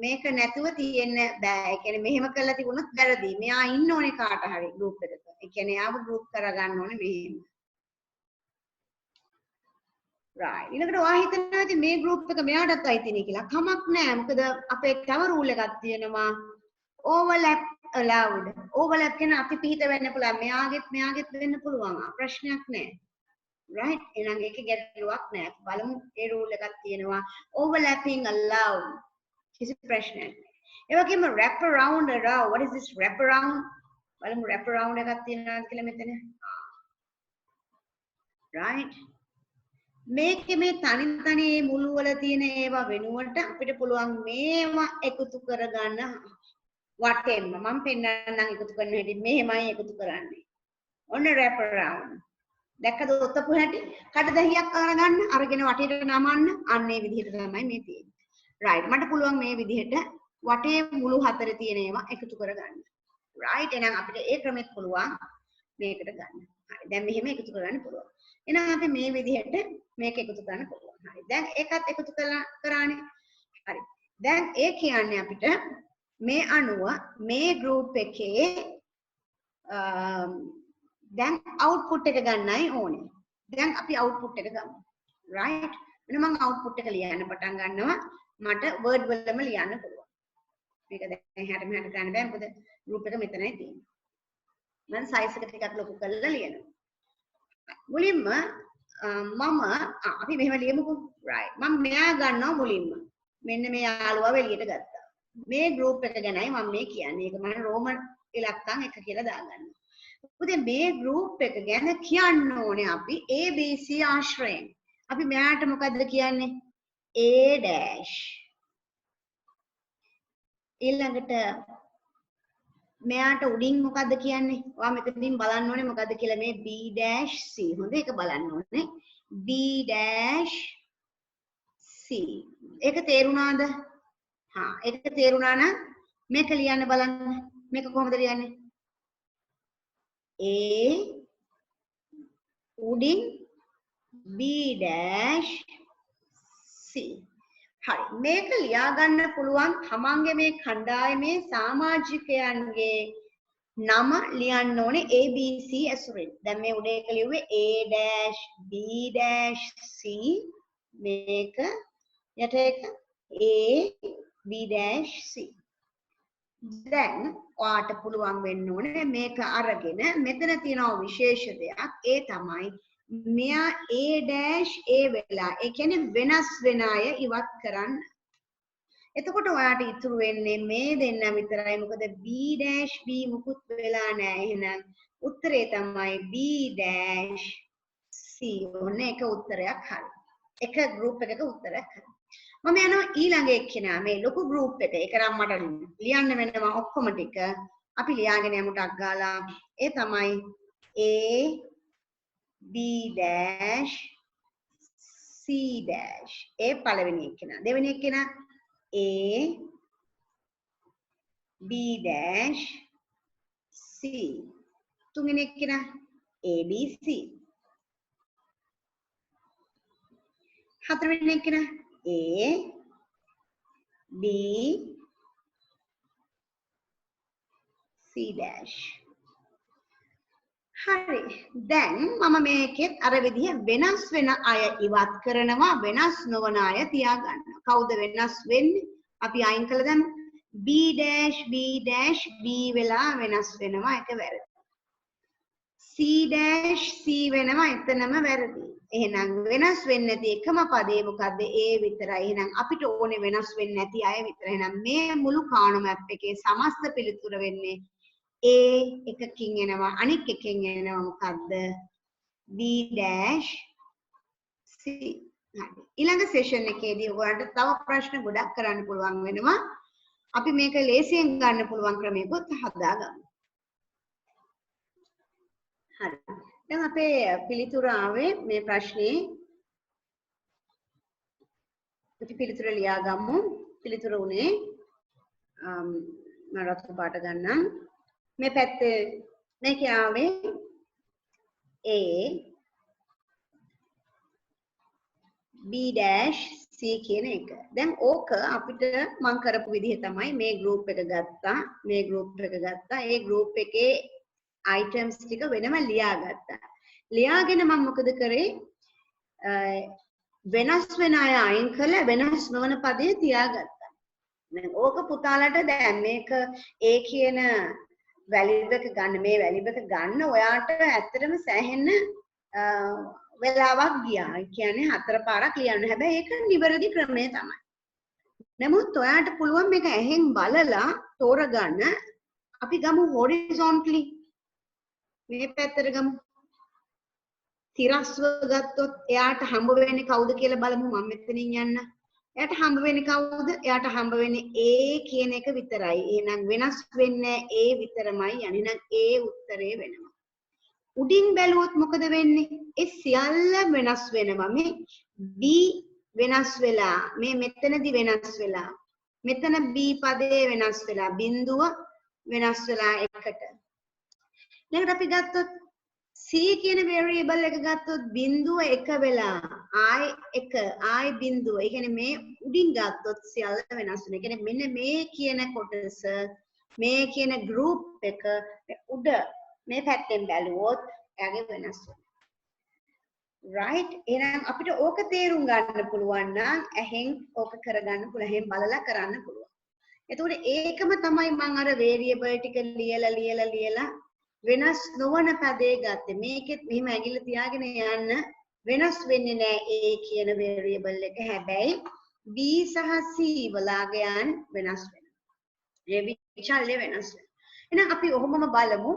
මේක නැතුව තියෙන්න බෑ. ඒ කියන්නේ මෙහෙම කරලා තිබුණොත් වැරදි. මෙයා ඉන්න ඕනේ කාට හරි group එකක. ඒ කියන්නේ ආව group කරගන්න ඕනේ මෙහෙම. right. ඊළඟට ඔයා හිතනවා ඉතින් මේ group එක මෙයාටත් අයිතිනේ කියලා. කමක් නෑ. මොකද අපේ තව rule එකක් තියෙනවා. overlap allowed. overlap කියන අපි පිට වෙන්න පුළුවන්. මෙයාගෙත් වෙන්න පුළුවන්. ප්‍රශ්නයක් නෑ. right. එහෙනම් ඒකේ ගැටලුවක් නෑ. බලමු ඒ rule එකක් තියෙනවා. overlapping allowed. කිසි ප්‍රශ්නයක් නෑ. ඒ වගේම wrap around around. what is this wrap around? බලමු wrap around එකක් තියෙනවද කියලා මෙතන. right. මේකේ මේ තනි මුළු වල තියෙන ඒවා වෙනුවට අපිට පුළුවන් මේවා එකතු කරගන්න වටෙන්ම මම පෙන්නන්නම් එකතු කරන හැටි මෙහෙමයි එකතු කරන්නේ. ඔන්න wrap around. දැක්කද ඔතපු හැටි? කඩදහියක් අරගෙන වටේට නමන්න අන්න ඒ විදිහට තමයි මේ තියෙන්නේ. right. මට පුළුවන් මේ විදිහට වටේ මුළු හතර තියෙන ඒවා එකතු කරගන්න. right. එහෙනම් අපිට ඒ ක්‍රමෙත් පුළුවන් මේකට ගන්න. හරි. දැන් මෙහෙම එකතු කරගන්න පුළුවන්. එහෙනම් අපි මේ විදිහට මේක එකතු කරන්න පුළුවන්. හරි. දැන් ඒකත් එකතු කරානේ. හරි. දැන් ඒ කියන්නේ අපිට මේ අණුව මේ group එකේ දැන් output එක ගන්නයි ඕනේ. දැන් අපි output එක ගමු. right. මෙන්න මම output එක ලියන්න පටන් ගන්නවා. මට word වලම ලියන්න පුළුවන්. මේක දැන් එහාට මෙහාට ගන්න බෑ. මොකද group එක මෙතනයි තියෙන්නේ. මම size එක ටිකක් ලොකු කරලා ලියනවා. මුලින්ම මම අපි මෙහෙම ලියමුකෝ. right. මම මෙයා ගන්නවා මුලින්ම. මෙන්න මේ යාළුවා එළියට ගත්තා. මේ group එක ගැනයි මම මේ කියන්නේ. ඒක මම රෝමන් ඉලක්කම් 1 කියලා දාගන්නවා. මොකද මේ group එක ගැන කියන්න ඕනේ අපි ABC ආශ්‍රයෙන්. අපි මෙයාට මොකද්ද කියන්නේ? A dash. ඊළඟට මෙයාට උඩින් මොකද්ද කියන්නේ? ඔයා මෙතනින් බලන්න ඕනේ මොකද්ද කියලා මේ B dash C. හොඳ ඒක බලන්න ඕනේ. B dash C. ඒක තේරුණාද? හා ඒක තේරුණා නම් මේක ලියන්න බලන්න. මේක කොහොමද ලියන්නේ? A උඩින් B dash C. හරි. මේක ලියා ගන්න පුළුවන් තමන්ගේ මේ කණ්ඩායමේ සමාජිකයන්ගේ නම ලියන්න ඕනේ ABC ඇසුරින්. දැන් මේ උඩ එක ලිව්වේ A dash B dash C. මේක යට එක A B dash C. දැන් ඔයාට පුළුවන් වෙන්න ඕනේ මේක අරගෙන මෙතන තියෙන විශේෂ දෙයක් ඒ තමයි මෙයා A dash A වෙලා ඒ කියන්නේ වෙනස් වෙන අය ඉවත් කරන්න. එතකොට ඔයාට ඉතුරු වෙන්නේ මේ දෙන්න විතරයි. මොකද B dash B මුකුත් වෙලා නැහැ. එහෙනම් උත්තරේ තමයි B dash C. ඔන්න එක උත්තරයක් හරි. එක group එකක උත්තරයක් හරි. මම යනවා ඊළඟ එක්කෙනා මේ ලොකු group එක. ඒක නම් මට ලියන්න වෙනවා ඔක්කොම ටික. අපි ලියාගෙන යමු ටක් ගාලා. ඒ තමයි A B dash C dash. ඒ පළවෙනි එක්කෙනා. දෙවෙනි එක්කෙනා A B dash C. තුන්වෙනි එක්කෙනා A B C. හතරවෙනි එක්කෙනා A B C dash. හරි. දැන් මම මේකෙත් අර විදිහ වෙනස් වෙන අය ඉවත් කරනවා වෙනස් නොවන අය තියාගන්නවා. කවුද වෙනස් වෙන්නේ? අපි අයින් කළා දැන් B dash B dash B වෙලා වෙනස් වෙනවා ඒක වැරදි. C dash C වෙනවා එතනම වැරදි. එහෙනම් වෙනස් වෙන්නේ නැති එකම පදේ මොකද්ද? A විතරයි. එහෙනම් අපිට ඕනේ වෙනස් වෙන්නේ නැති අය විතරයි. එහෙනම් මේ මුළු කාණු මැප් එකේ සමස්ත පිළිතුර වෙන්නේ A එකකින් එනවා අනික් එකකින් එනවා මොකද්ද? B dash C. හරි. ඊළඟ සෙෂන් එකේදී ඔයාලට තව ප්‍රශ්න ගොඩක් කරන්න පුළුවන් වෙනවා. අපි මේක ලේසියෙන් ගන්න පුළුවන් ක්‍රමයකොත් හදාගමු. හරි. දැන් අපේ පිළිතුර ආවේ මේ ප්‍රශ්නේ අපි පිළිතුර ලියා ගමු. පිළිතුර උනේ මම රතු පාට ගන්නම්. මේ පැත්තේ මේක ආවේ A B B dash C කියන එක. දැන් ඕක අපිට මම කරපු විදිහ තමයි මේ group එක ගත්තා. මේ group එක ගත්තා. ඒ group එකේ items ටික වෙනම ලියාගත්තා. ලියාගෙන මම මොකද කරේ? වෙනස් වෙන අය අයින් කරලා වෙනස් නොවන පදේ තියාගත්තා. දැන් ඕක පුතාලට දැන් මේක A කියන වැලියු එක ගන්න මේ වැලියු එක ගන්න ඔයාට ඇත්තටම සෑහෙන්න වෙලාවක් ගියා. ඒ කියන්නේ 4 පාරක් ලියන්න. හැබැයි ඒක නිවැරදි ක්‍රමය තමයි. නමුත් ඔයාට පුළුවන් මේක ඇහෙන් බලලා තෝරගන්න. අපි ගමු horizontally. මේ පැත්තට ගමු. තිරස්ව ගත්තොත් එයාට හම්බ වෙන්නේ කවුද කියලා බලමු. මම මෙතනින් යන්න. එයාට හම්බ වෙන්නේ කවුද? එයාට හම්බ වෙන්නේ A කියන එක විතරයි. එහෙනම් වෙනස් වෙන්නේ A විතරමයි. යන්නේ A උත්තරේ වෙනවා. උඩින් බැලුවොත් මොකද වෙන්නේ? ඒ සියල්ල වෙනස් වෙනවා. මේ B වෙනස් වෙලා, මේ මෙතනදි වෙනස් වෙලා. මෙතන B පදේ වෙනස් වෙලා, බිඳුව වෙනස් වෙලා එකට. ඊළඟට අපි ගත්තොත් C කියන variable එක ගත්තොත් බිඳුව එක වෙලා I එක I බිඳුව. ඒ කියන්නේ මේ උඩින් ගත්තොත් සියල්ල වෙනස් වෙනවා. ඒ කියන්නේ මෙන්න මේ කියන කොටස මේ කියන group එක උඩ මේ පැත්තෙන් බැලුවොත් එයාගේ වෙනස් වෙනවා. right එහෙනම් අපිට ඕක තේරුම් ගන්න පුළුවන් නම් ඇහෙන් ඕක කරගන්න පුළුවන්. ඇහෙන් බලලා කරන්න පුළුවන්. එතකොට ඒකම තමයි මම අර variable ටික ලියලා වෙනස් නොවන පදේ ගත්තේ. මේකෙත් මෙහෙම ඇඟිල්ල තියාගෙන යන්න වෙනස් වෙන්නේ නැහැ A කියන variable එක. හැබැයි B සහ C වලගයන් වෙනස් වෙනවා. ඒ විචල්ය වෙනස් වෙනවා. එහෙනම් අපි ඔහොමම බලමු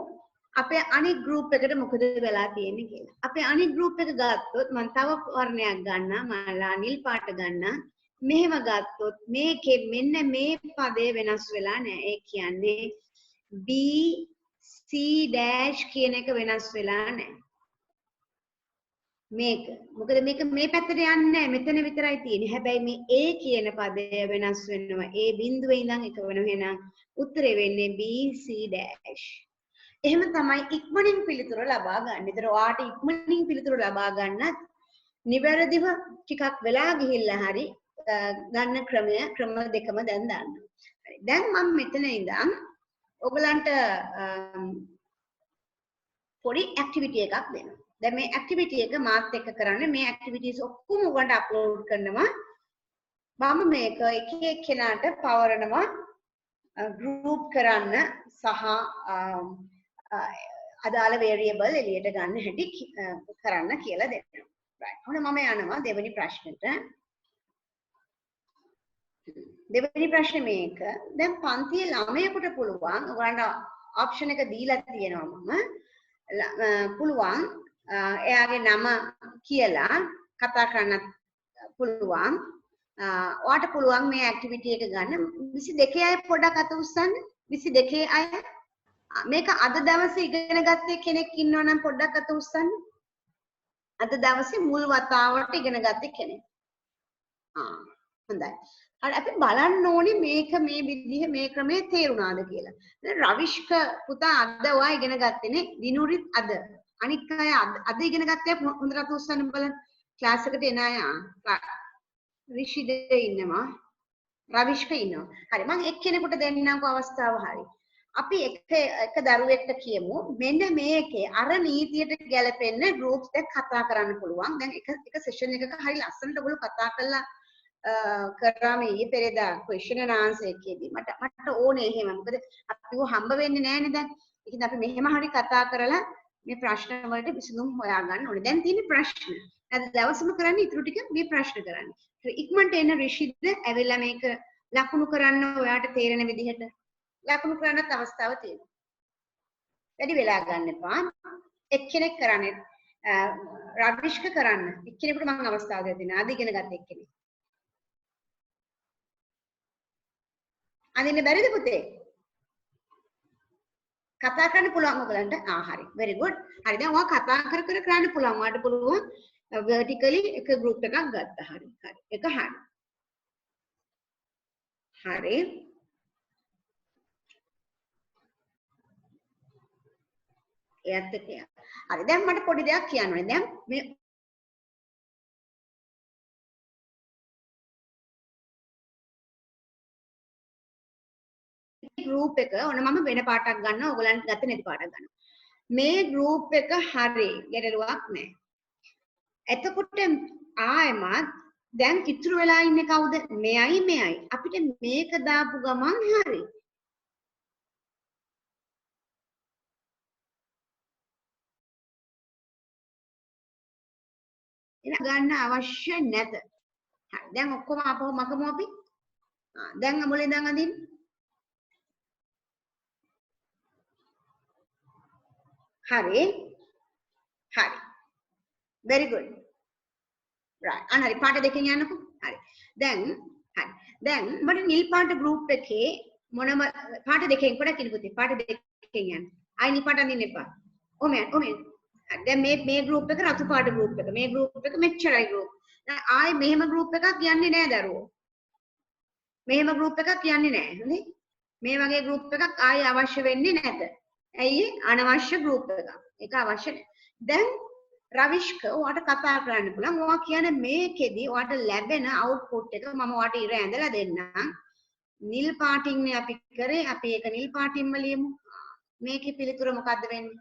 අපේ අනිත් group එකට මොකද වෙලා තියෙන්නේ කියලා. අපේ අනිත් group එක ගත්තොත් මම තව වර්ණයක් ගන්නම්. මම නිල් පාට ගන්නම්. මෙහෙම ගත්තොත් මේකේ මෙන්න මේ පදේ වෙනස් වෙලා නැහැ. ඒ කියන්නේ B C dash කියන එක වෙනස් වෙලා නැහැ. මේක. මොකද මේක මේ පැත්තට යන්නේ නැහැ. මෙතන විතරයි තියෙන්නේ. හැබැයි මේ A කියන පදය වෙනස් වෙනවා. A බිඳුවේ ඉඳන් එක වෙනවා. එහෙනම් උත්තරේ වෙන්නේ B C dash. එහෙම තමයි ඉක්මනින් පිළිතුර ලබා ගන්න. ඒතර ඔයාට ඉක්මනින් පිළිතුර ලබා ගන්නත් නිවැරදිව ටිකක් වෙලා ගිහිල්ලා හරි ගන්න ක්‍රම දෙකම දැන් දන්නවා. හරි. දැන් මම මෙතන ඉඳන් ඔයගලන්ට පොඩි ඇක්ටිවිටි එකක් දෙනවා. දැන් මේ ඇක්ටිවිටි එක මාත් එක්ක කරන්න. මේ ඇක්ටිවිටිස් ඔක්කොම ඔයගලන්ට අප්ලෝඩ් කරනවා. මම මේක එක එක්කෙනාට පවරනවා ගෲප් කරන්න සහ අදාළ variable එළියට ගන්න හැටි කරන්න කියලා දෙනවා. right. හොඳ මම යනවා දෙවෙනි ප්‍රශ්නෙට. දෙවෙනි ප්‍රශ්නේ මේක. දැන් පන්තියේ ළමයෙකුට පුළුවන් ඔයගලන්ට ඔප්ෂන් එක දීලා තියෙනවා මම. පුළුවන් එයාගේ නම කියලා කතා කරන්න පුළුවන්. ඔයාට පුළුවන් මේ ඇක්ටිවිටි එක ගන්න. 22 අය පොඩක් අත උස්සන්න. 22 අය මේක අද දවසේ ඉගෙන ගත්තේ කෙනෙක් ඉන්නවා නම් පොඩ්ඩක් අත උස්සන්න. අද දවසේ මුල් වතාවට ඉගෙන ගත්තේ කෙනෙක්. හොඳයි. හරි අපි බලන්න ඕනේ මේක මේ විදිහ මේ ක්‍රමයේ තේරුණාද කියලා. දැන් රවිෂ්ක පුතා අද ඔයා ඉගෙන ගත්තේ නේ. දිනුරිත් අද. අනික් අය අද ඉගෙන ගත්තේ හොඳට අත උස්සන්න බලන්න. ක්ලාස් එකට එන අය රිෂිද ඉන්නවා. රවිෂ්ක ඉන්නවා. හරි මම එක්කෙනෙකුට දෙන්නම්කෝ අවස්ථාව හරි. අපි එක දරුවෙක්ට කියමු මෙන්න මේකේ අර නීතියට ගැලපෙන්න groups දෙක කතා කරන්න පුළුවන්. දැන් එක session එකක හරි ලස්සනට ඔයගොල්ලෝ කතා කරලා කරාම ඊයේ පෙරේදා question and answer එකේදී මට ඕනේ එහෙම. මොකද අපිව හම්බ වෙන්නේ නැහැනේ දැන්. ඉතින් අපි මෙහෙම හරි කතා කරලා මේ ප්‍රශ්න වලට විසඳුම් හොයාගන්න ඕනේ. දැන් තියෙන ප්‍රශ්න. අද දවසම කරන්නේ ඊටු ටික මේ ප්‍රශ්න කරන්නේ. ඉක්මනට එන රිෂිද්ද ඇවිල්ලා මේක ලකුණු කරන්න ඔයාට තේරෙන විදිහට ලකුණු කරන්නත් අවස්ථාව තියෙනවා. වැඩි වෙලා ගන්න එපා. එක්කෙනෙක් කරන්නේ රවිෂ්ක කරන්න. එක්කෙනෙකුට මම අවස්ථාව දෙන්නම්. අද ඉගෙන ගන්න එක්කෙනෙක්. අදින්න බැරිද පුතේ? කතා කරන්න පුළුවන් ඔයගලන්ට. හරි. very good. හරි දැන් ඔයා කතා කර කරන්න පුළුවන්. ඔයාට පුළුවන් vertically එක group එකක් ගත්තා. හරි. එක හරි. හරි. එයත් එක්ක. හරි දැන් මට පොඩි දෙයක් කියන්න ඕනේ. දැන් මේ group එක ඔන්න මම වෙන පාටක් ගන්නවා ඔයගලන්ට ගත්ත නැති පාටක් ගන්නවා. මේ group එක හරි ගැටලුවක් නැහැ. එතකොට ආයෙමත් දැන් ඉතුරු වෙලා ඉන්නේ කවුද? මෙයයි. අපිට මේක දාපු ගමන් හරි. එන ගන්න අවශ්‍ය නැත. හරි. දැන් ඔක්කොම අපව මකමු අපි. දැන් මුලින් ඉඳන් අදින්න. හරි. Very good. Right. අනහරි පාට දෙකෙන් යන්නකෝ. හරි. දැන් මට නිල් පාට group එකේ මොනම පාට දෙකෙන් පොඩක් ඉන්නකෝ. පාට දෙකෙන් යන්න. ආයි නිල් පාට අඳින්න එපා. ඔමෙන්. දැන් මේ group එක රතු පාට group එක. මේ group එක මෙච්චරයි group. දැන් ආයි මෙහෙම group එකක් යන්නේ නැහැ දරුවෝ. මෙහෙම group එකක් යන්නේ නැහැ. හරි? මේ වගේ group එකක් ආයි අවශ්‍ය වෙන්නේ නැත. ඇයි අනවශ්‍ය group එකක්. ඒක අවශ්‍ය නැහැ. දැන් රවිෂ්ක ඔයාට කතා කරන්න පුළුවන්. ඔයා කියන්නේ මේකෙදි ඔයාට ලැබෙන output එක මම ඔයාට ඉර ඇඳලා දෙන්නම්. නිල් පාටින්නේ අපි කරේ. අපි ඒක නිල් පාටින්ම ලියමු. මේකේ පිළිතුර මොකද්ද වෙන්නේ?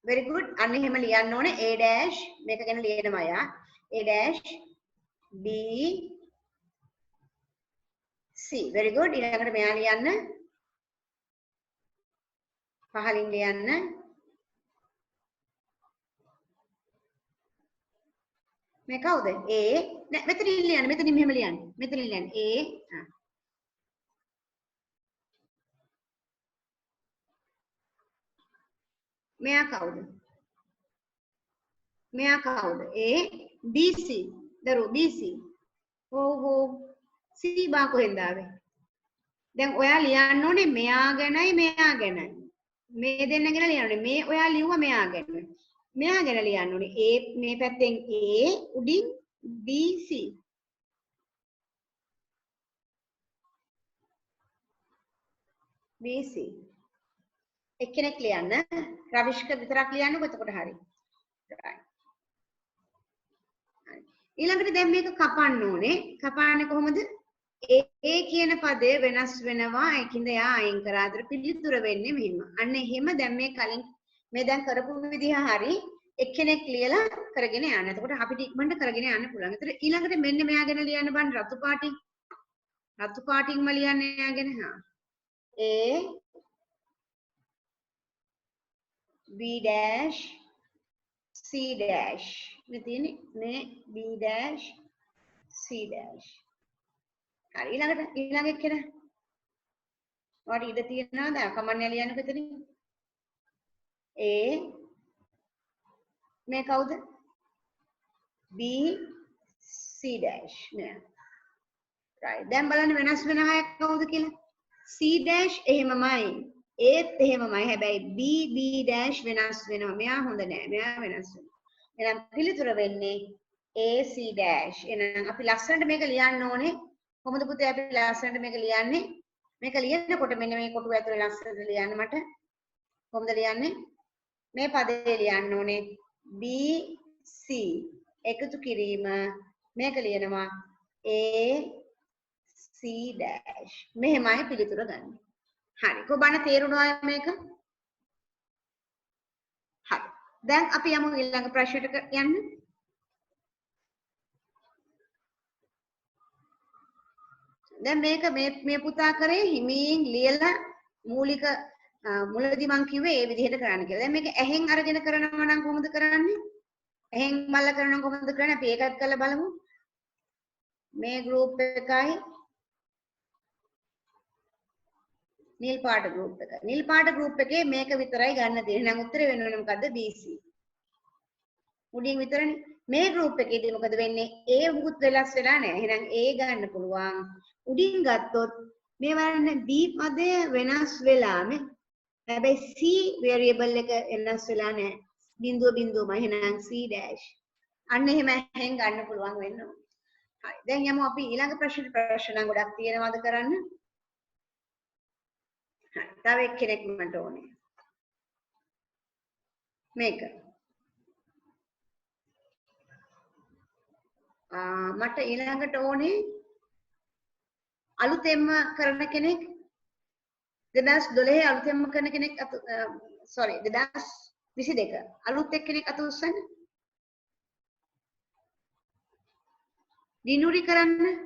very good. අන්න එහෙම ලියන්න ඕනේ. a dash මේක ගැන ලියනවා යා. a dash b C. Very good. ඊළඟට මෙයා ලියන්න. පහලින් ලියන්න. මේ කවුද? A. නෑ මෙතනින් ලියන්න. මෙතනින් මෙහෙම ලියන්න. මෙතනින් ලියන්න. A. මෙයා කවුද? A. B C. දරුවෝ B C. හෝ C බා කොහෙන්ද ආවේ? දැන් ඔයා ලියන්න ඕනේ මෙයා ගැනයි මෙයා ගැනයි. මේ දෙන්න ගැන ලියන්න ඕනේ. මේ ඔයා ලිව්වා මෙයා ගැන. මෙයා ගැන ලියන්න ඕනේ. A මේ පැත්තෙන් A උඩින් B C. B C. එක්කෙනෙක් ලියන්න. රවිෂ්ක විතරක් ලියන්නකො එතකොට හරි. ඊළඟට දැන් මේක කපන්න ඕනේ. කපන්නේ කොහොමද? ඒ කියන පදය වෙනස් වෙනවා. ඒකින්ද යා අයින් කරා. අතර පිළිතුර වෙන්නේ මෙහෙම. අන්න එහෙම දැන් මේ කලින් මේ දැන් කරපු විදිහ හරි එක්කෙනෙක් ලියලා කරගෙන යන්න. එතකොට අපිට ඉක්මනට කරගෙන යන්න පුළුවන්. ඒතර ඊළඟට මෙන්න මෙයා ගැන ලියන්න බෑ රතු පාටින්. රතු පාටින්ම ලියන්න එයා ගැන. A B dash C dash. මේ තියෙන්නේ මේ B dash C dash. හරි ඊළඟ එක්කෙනා ඔයාට ඉඩ තියෙනවද කමන්නේ ලියන්න මෙතනින් A මේ කවුද B C dash නෑ right දැන් බලන්න වෙනස් වෙන හයක් කවුද කියලා C dash එහෙමමයි ඒත් එහෙමමයි හැබැයි B B dash වෙනස් වෙනවා මෙයා හොඳ නෑ මෙයා වෙනස් වෙනවා එහෙනම් පිළිතුර වෙන්නේ A C dash එහෙනම් අපි ලස්සනට මේක ලියන්න ඕනේ කොහොමද පුතේ අපි ලස්සනට මේක ලියන්නේ මේක ලියනකොට මෙන්න මේ කොටුව ඇතුලේ ලස්සනට ලියන්න මට කොහොමද ලියන්නේ මේ පදේ ලියන්න ඕනේ B C එකතු කිරීම මේක ලියනවා A C dash මෙහෙමයි පිළිතුර ගන්න. හරි කොබන තේරුණා මේක? හරි. දැන් අපි යමු ඊළඟ ප්‍රශ්නෙට යන්න. දැන් මේක මේ පුතා කරේ හිමින් ලියලා මූලික මුලදී මං කිව්වේ ඒ විදිහට කරන්න කියලා. දැන් මේක ඇහෙන් අරගෙන කරනවා නම් කොහොමද කරන්නේ? ඇහෙන් බලලා කරනවා කොහොමද කරන්නේ? අපි ඒකත් කරලා බලමු. මේ group එකයි නිල් පාට group එක. නිල් පාට group එකේ මේක විතරයි ගන්න තියෙන්නේ. නම් උත්තරේ වෙන්නේ මොකද්ද? BC. උඩින් විතරනේ. මේ group එකේදී මොකද වෙන්නේ? A මුකුත් වෙනස් වෙලා නැහැ. එහෙනම් A ගන්න පුළුවන්. උඩින් ගත්තොත් මේ වරන්න B පදය වෙනස් වෙලා නේ. හැබැයි C variable එක වෙනස් වෙලා නැහැ. බිඳුවම එහෙනම් C dash. අන්න එහෙම එහෙන් ගන්න පුළුවන් වෙන්න ඕනේ. හරි. දැන් යමු අපි ඊළඟ ප්‍රශ්න නම් ගොඩක් තියෙනවද කරන්න? හරි. තව එක්කෙනෙක් මට ඕනේ. මේක. මට ඊළඟට ඕනේ අලුතෙන්ම කරන කෙනෙක් 2012 අලුතෙන්ම කරන කෙනෙක් sorry 2022 අලුත් එක්කෙනෙක් අත උස්සන්න. දිනුරි කරන්න.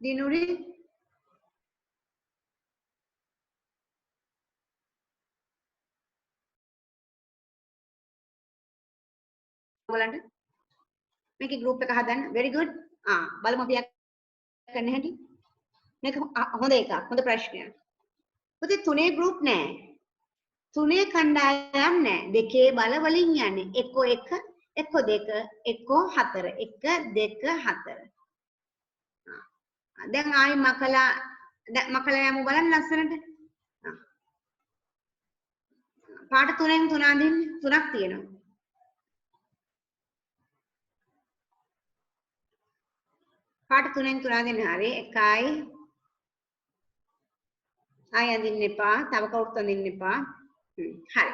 දිනුරි බලන්න. මේකේ group එක හදන්න. very good. බලමු අපි කරන්න හැටි. මේක හොඳ එකක්. හොඳ ප්‍රශ්නයක්. පුතේ තුනේ group නෑ. තුනේ කණ්ඩායම් නෑ. දෙකේ බල වලින් යන්නේ. එක්කෝ 1, එක්කෝ 2, එක්කෝ 4. 1 2 4. දැන් ආයි මකලා යමු බලන්න ලස්සනට. පාට තුනෙන් තුන අඳින්න. තුනක් තියෙනවා. පාට තුනෙන් තුන අඳින්න හරි. එකයි. ආයි අඳින්න එපා. තව කවුරුත් අඳින්න එපා. හරි.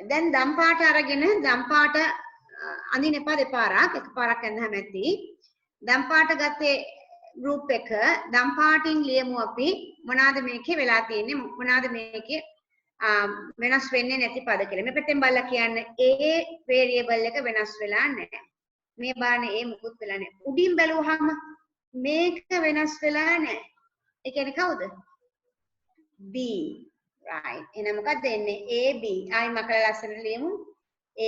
දැන් දම් පාට අරගෙන දම් පාට අඳින්න එපා දෙපාරක්. එකපාරක් ඇඳහම ඇති. දම් පාට ගත්තේ group එක දම් පාටින් ලියමු අපි මොනවාද මේකේ වෙලා තියෙන්නේ මොනවාද මේකේ වෙනස් වෙන්නේ නැති පද කියලා. මේ පැත්තෙන් බලලා කියන්න a variable එක වෙනස් වෙලා නැහැ. මේ බානේ a මුකුත් වෙලා නැහැ. උඩින් බැලුවහම මේක වෙනස් වෙලා නැහැ. ඒ කියන්නේ කවුද? b. right. එහෙනම් මොකක්ද එන්නේ? ab. ආයි මකලා ලස්සනට ලියමු.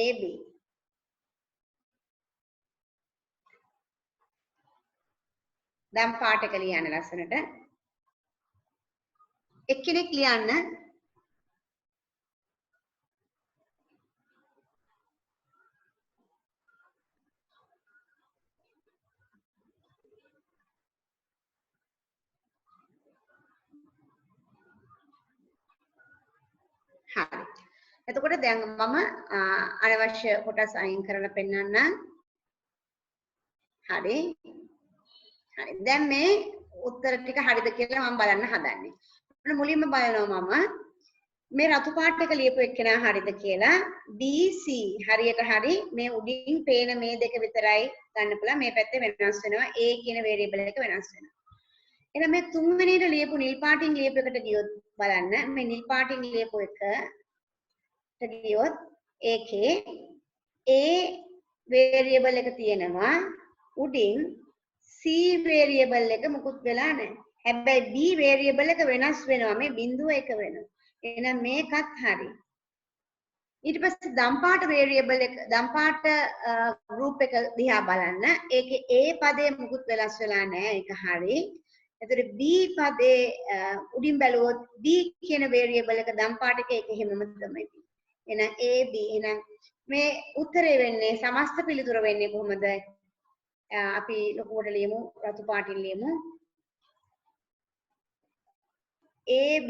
ab. දම් පාට එක ලියන්න ලස්සනට. එක්කෙනෙක් ලියන්න. හරි. එතකොට දැන් මම අනවශ්‍ය කොටස් අයින් කරලා පෙන්නන්න. හරි. හරි. දැන් මේ උත්තර ටික හරිද කියලා මම බලන්න හදන්නේ. මුලින්ම බලනවා මම මේ රතු පාට එක ලියපු එක්කෙනා හරිද කියලා. BC හරියට හරි. මේ උඩින් පේන මේ දෙක විතරයි ගන්න පුළුවන්. මේ පැත්තේ වෙනස් වෙනවා. A කියන variable එක වෙනස් වෙනවා. එහෙනම් මේ තුන්වෙනියට ලියපු නිල් පාටින් ලියපු එකට ගියොත් බලන්න මේ නිල් පාටින් ලියපු එකට ගියොත් ඒකේ A variable එක තියෙනවා උඩින් C variable එක මුකුත් වෙලා නැහැ. හැබැයි B variable එක වෙනස් වෙනවා. මේ බිඳුව එක වෙනවා. එහෙනම් මේකත් හරි. ඊට පස්සේ දම්පාට variable එක දම්පාට group එක දිහා බලන්න. ඒකේ A පදේ මුකුත් වෙනස් වෙලා නැහැ. ඒක හරි. එතකොට B පදේ උඩින් බැලුවොත් B කියන variable එක දම්පාට එක ඒක හැමම තමයි. එහෙනම් A B එහෙනම් මේ උත්තරේ වෙන්නේ සමස්ත පිළිතුර වෙන්නේ කොහොමද? අපි ලොකුවට ලියමු රතු පාටින් ලියමු. AB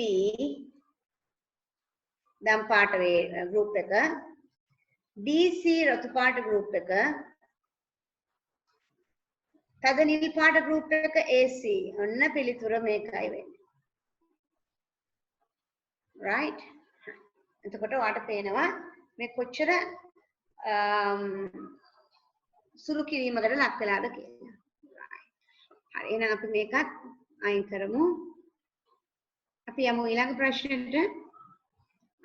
දම් පාට group එක BC රතු පාට group එක තද නිල් පාට group එක AC ඔන්න පිළිතුර මේකයි වෙන්නේ. right. එතකොට ඔයාලට පේනවා මේ කොච්චර සුළු කිරීමකට ලක් වෙලාද කියලා. හරි එහෙනම් අපි මේකත් අයින් කරමු. අපි යමු ඊළඟ ප්‍රශ්නෙට.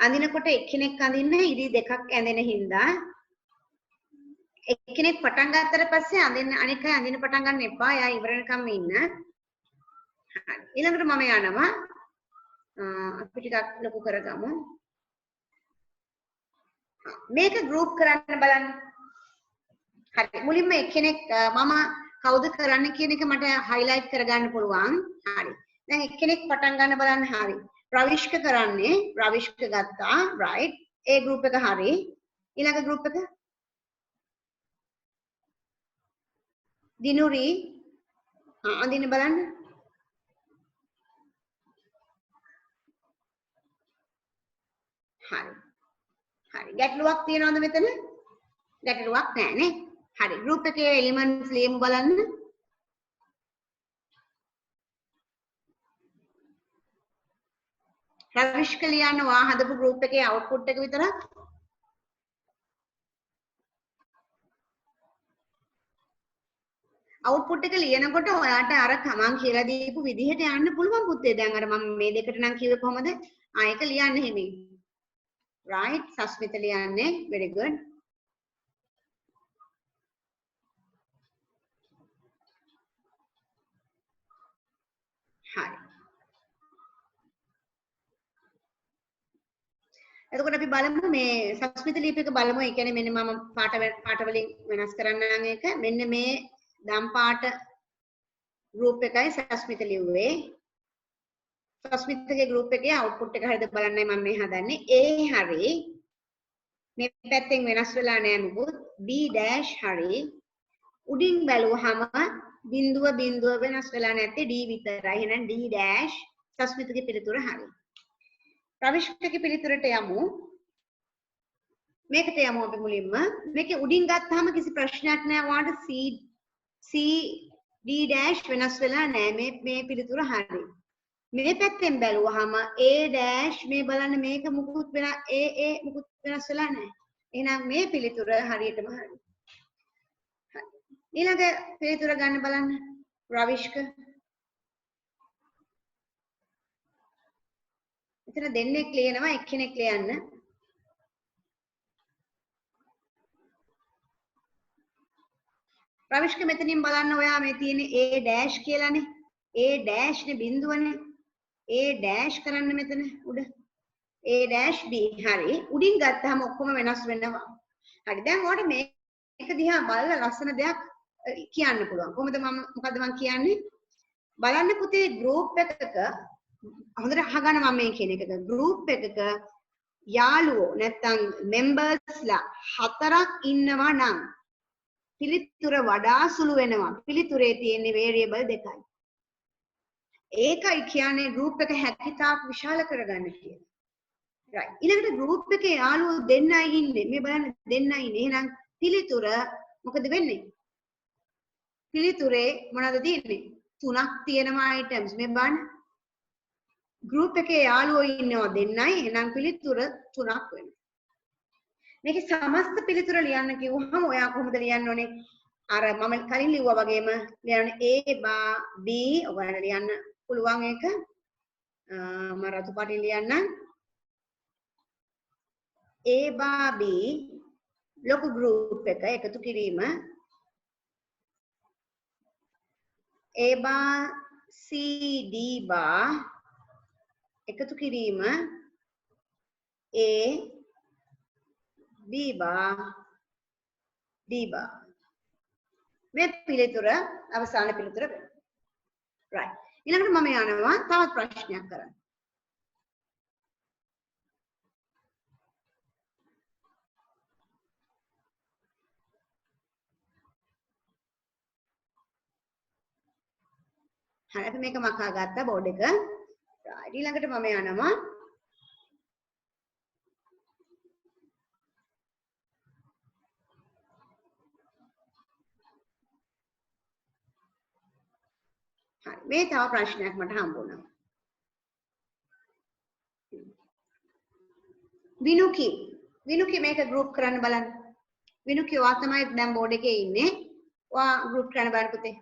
අඳිනකොට එක්කෙනෙක් අඳින්න ඉරි දෙකක් ඇඳෙන හින්දා එක්කෙනෙක් පටන් ගත්තට පස්සේ අඳින්න අනික අය අඳින්න පටන් ගන්න එපා. එයා ඉවර වෙනකම් ඉන්න. හරි. ඊළඟට මම යනවා. අපි ටිකක් ලොකු කරගමු. මේක group කරන්න බලන්න. හරි. මුලින්ම එක්කෙනෙක් මම කවුද කරන්න කියන එක මට highlight කරගන්න පුළුවන්. හරි. දැන් එක්කෙනෙක් පටන් ගන්න බලන්න. හරි. ප්‍රවිෂ්ක කරන්නේ ප්‍රවිෂ්ක ගත්තා. right. ඒ group එක හරි. ඊළඟ group එක දිනුරි අඳින්න බලන්න. හරි. හරි. ගැටලුවක් තියනවද මෙතන? ගැටලුවක් නැහැ නේ. හරි. group එකේ elements ලියමු බලන්න. ප්‍රවිෂ්ක ලියන්න වා හදපු group එකේ output එක විතරක්. අවුට්පුට් එක ලියනකොට ඔයාට අර මම කියලා දීපු විදිහට යන්න පුළුවන් පුතේ. දැන් අර මම මේ දෙකට නම් කිව්වේ කොහමද? ඒක ලියන්න හිමින්. right සස්මිත ලියන්නේ very good. හරි. එතකොට අපි බලමු මේ සස්මිත ලිපියක බලමු. ඒ කියන්නේ මෙන්න මම පාට වලින් වෙනස් කරන්න නම් එක මෙන්න මේ දම් පාට group එකයි සස්මිත ලිව්වේ. සස්මිතගේ group එකේ output එක හරියද බලන්නයි මම මේ හදන්නේ. A හරි මේ පැත්තෙන් වෙනස් වෙලා නෑ මොකුත්. B dash හරි උඩින් බැලුවහම බිඳුව වෙනස් වෙලා නැත්තේ D විතරයි. එහෙනම් D dash සස්මිතගේ පිළිතුර හරි. ප්‍රවිෂ්කගේ පිළිතුරට යමු. මේකට යමු අපි මුලින්ම. මේකේ උඩින් ගත්තාම කිසි ප්‍රශ්නයක් නෑ. ඔයාලට C D dash වෙනස් වෙලා නෑ. මේ පිළිතුර හරි. මේ පැත්තෙන් බැලුවහම A dash මේ බලන්න මේක මුකුත් වෙන මුකුත් වෙනස් වෙලා නෑ. එහෙනම් මේ පිළිතුර හරියටම හරි. ඊළඟ පිළිතුර ගන්න බලන්න. රවිෂ්ක එතන දෙන්නෙක් ලියනවා එක්කෙනෙක් ලියන්න. රවිෂ්ක මෙතනින් බලන්න ඔයා මේ තියෙන A dash කියලානේ. A dash නේ බිඳුවනේ. A dash කරන්න මෙතන උඩ. A dash B හරි. උඩින් ගත්තාම ඔක්කොම වෙනස් වෙනවා. හරි. දැන් ඔයාලට මේක දිහා බලලා ලස්සන දෙයක් කියන්න පුළුවන්. කොහොමද මොකද්ද මම කියන්නේ? බලන්න පුතේ group එකක හොඳට අහගන්න මම මේ කියන එකක group එකක යාළුවෝ නැත්තම් members ලා 4ක් ඉන්නවා නම් පිළිතුර වඩා සුළු වෙනවා. පිළිතුරේ තියෙන variable දෙකයි. ඒකයි කියන්නේ group එක හැකියතාක් විශාල කරගන්න කියලා. right. ඊළඟට group එකේ යාළුවෝ දෙන්නයි ඉන්නේ. මේ බලන්න දෙන්නයි ඉන්නේ. එහෙනම් පිළිතුර මොකද වෙන්නේ? පිළිතුරේ මොනවද තියෙන්නේ? 3ක් තියෙනවා items. මේ බලන්න. group එකේ යාළුවෝ ඉන්නවා දෙන්නයි. එහෙනම් පිළිතුර 3ක් වෙනවා. මේකේ සමස්ත පිළිතුර ලියන්න කිව්වහම ඔයා කොහොමද ලියන්න ඕනේ? අර මම කලින් ලිව්වා වගේම ලියන්න A B ඔයාලා ලියන්න පුළුවන් එක. මම රතු පාටින් ලියන්නම්. A B ලොකු group එක එකතු කිරීම A C D එකතු කිරීම A B D මේ පිළිතුර අවසාන පිළිතුර වෙනවා. right. ඊළඟට මම යනවා තවත් ප්‍රශ්නයක් කරන්න. හරි අපි මේක මකා ගත්තා බෝඩ් එක. right. ඊළඟට මම යනවා හරි මේ තව ප්‍රශ්නයක් මට හම්බුණා. විනුකි මේක group කරන්න බලන්න. විනුකි ඔයා තමයි දැන් බෝඩ් එකේ ඉන්නේ. ඔයා group කරන්න බලන්න පුතේ.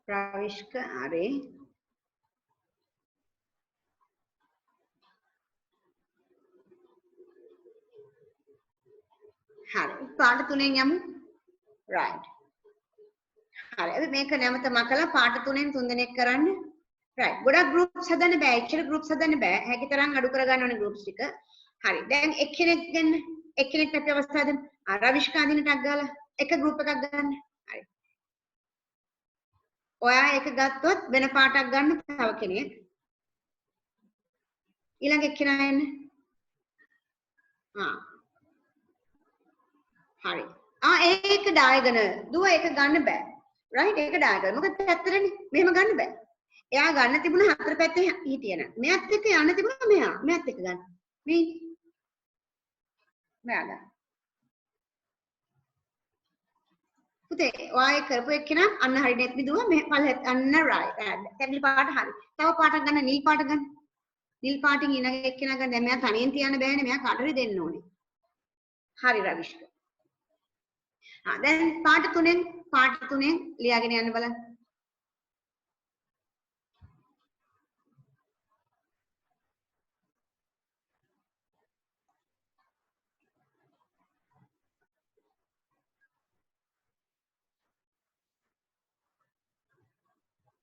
ප්‍රවිෂ්ක හරි. හරි. පාට තුනෙන් යමු. right. හරි. අපි මේක නැවත මකලා පාට තුනෙන් 3 දෙනෙක් කරන්න. right. ගොඩක් groups හදන්න බෑ. එච්චර groups හදන්න බෑ. හැකි තරම් අඩු කරගන්න ඕනේ groups ටික. හරි. දැන් එක්කෙනෙක් ගන්න. එක්කෙනෙක් අපි අවස්ථාව දෙමු. රවිෂ්ක අදිනටක් ගාලා එක group එකක් ගන්න. හරි. ඔයා එක ගත්තොත් වෙන පාටක් ගන්න තව කෙනෙක්. ඊළඟ එක්කෙනා එන්න. හරි. ඒක ඩයගනල්. දුව ඒක ගන්න බෑ. right ඒක ඩයගනල්. මොකද පැත්තරනේ. මෙහෙම ගන්න බෑ. එයා ගන්න තිබුණ හතර පැත්තේ හිටියන. මෙයත් එක්ක යන්න තිබුණා මෙයා. මෙයත් එක්ක ගන්න. මේ මෙයාගන්න. පුතේ ඔය කරපු එක්කෙනා අන්න හරි net මිදුව මේ පල්ලෙත් අන්න right. තැඹිලි පාට හරි. තව පාටක් ගන්න නිල් පාට ගන්න. නිල් පාටින් ඊළඟ එක්කෙනා ගන්න. දැන් මෙයා තනියෙන් තියන්න බෑනේ. මෙයා කාටරි දෙන්න ඕනේ. හරි රවිෂ්ක. දැන් පාට තුනෙන් ලියාගෙන යන්න බලන්න.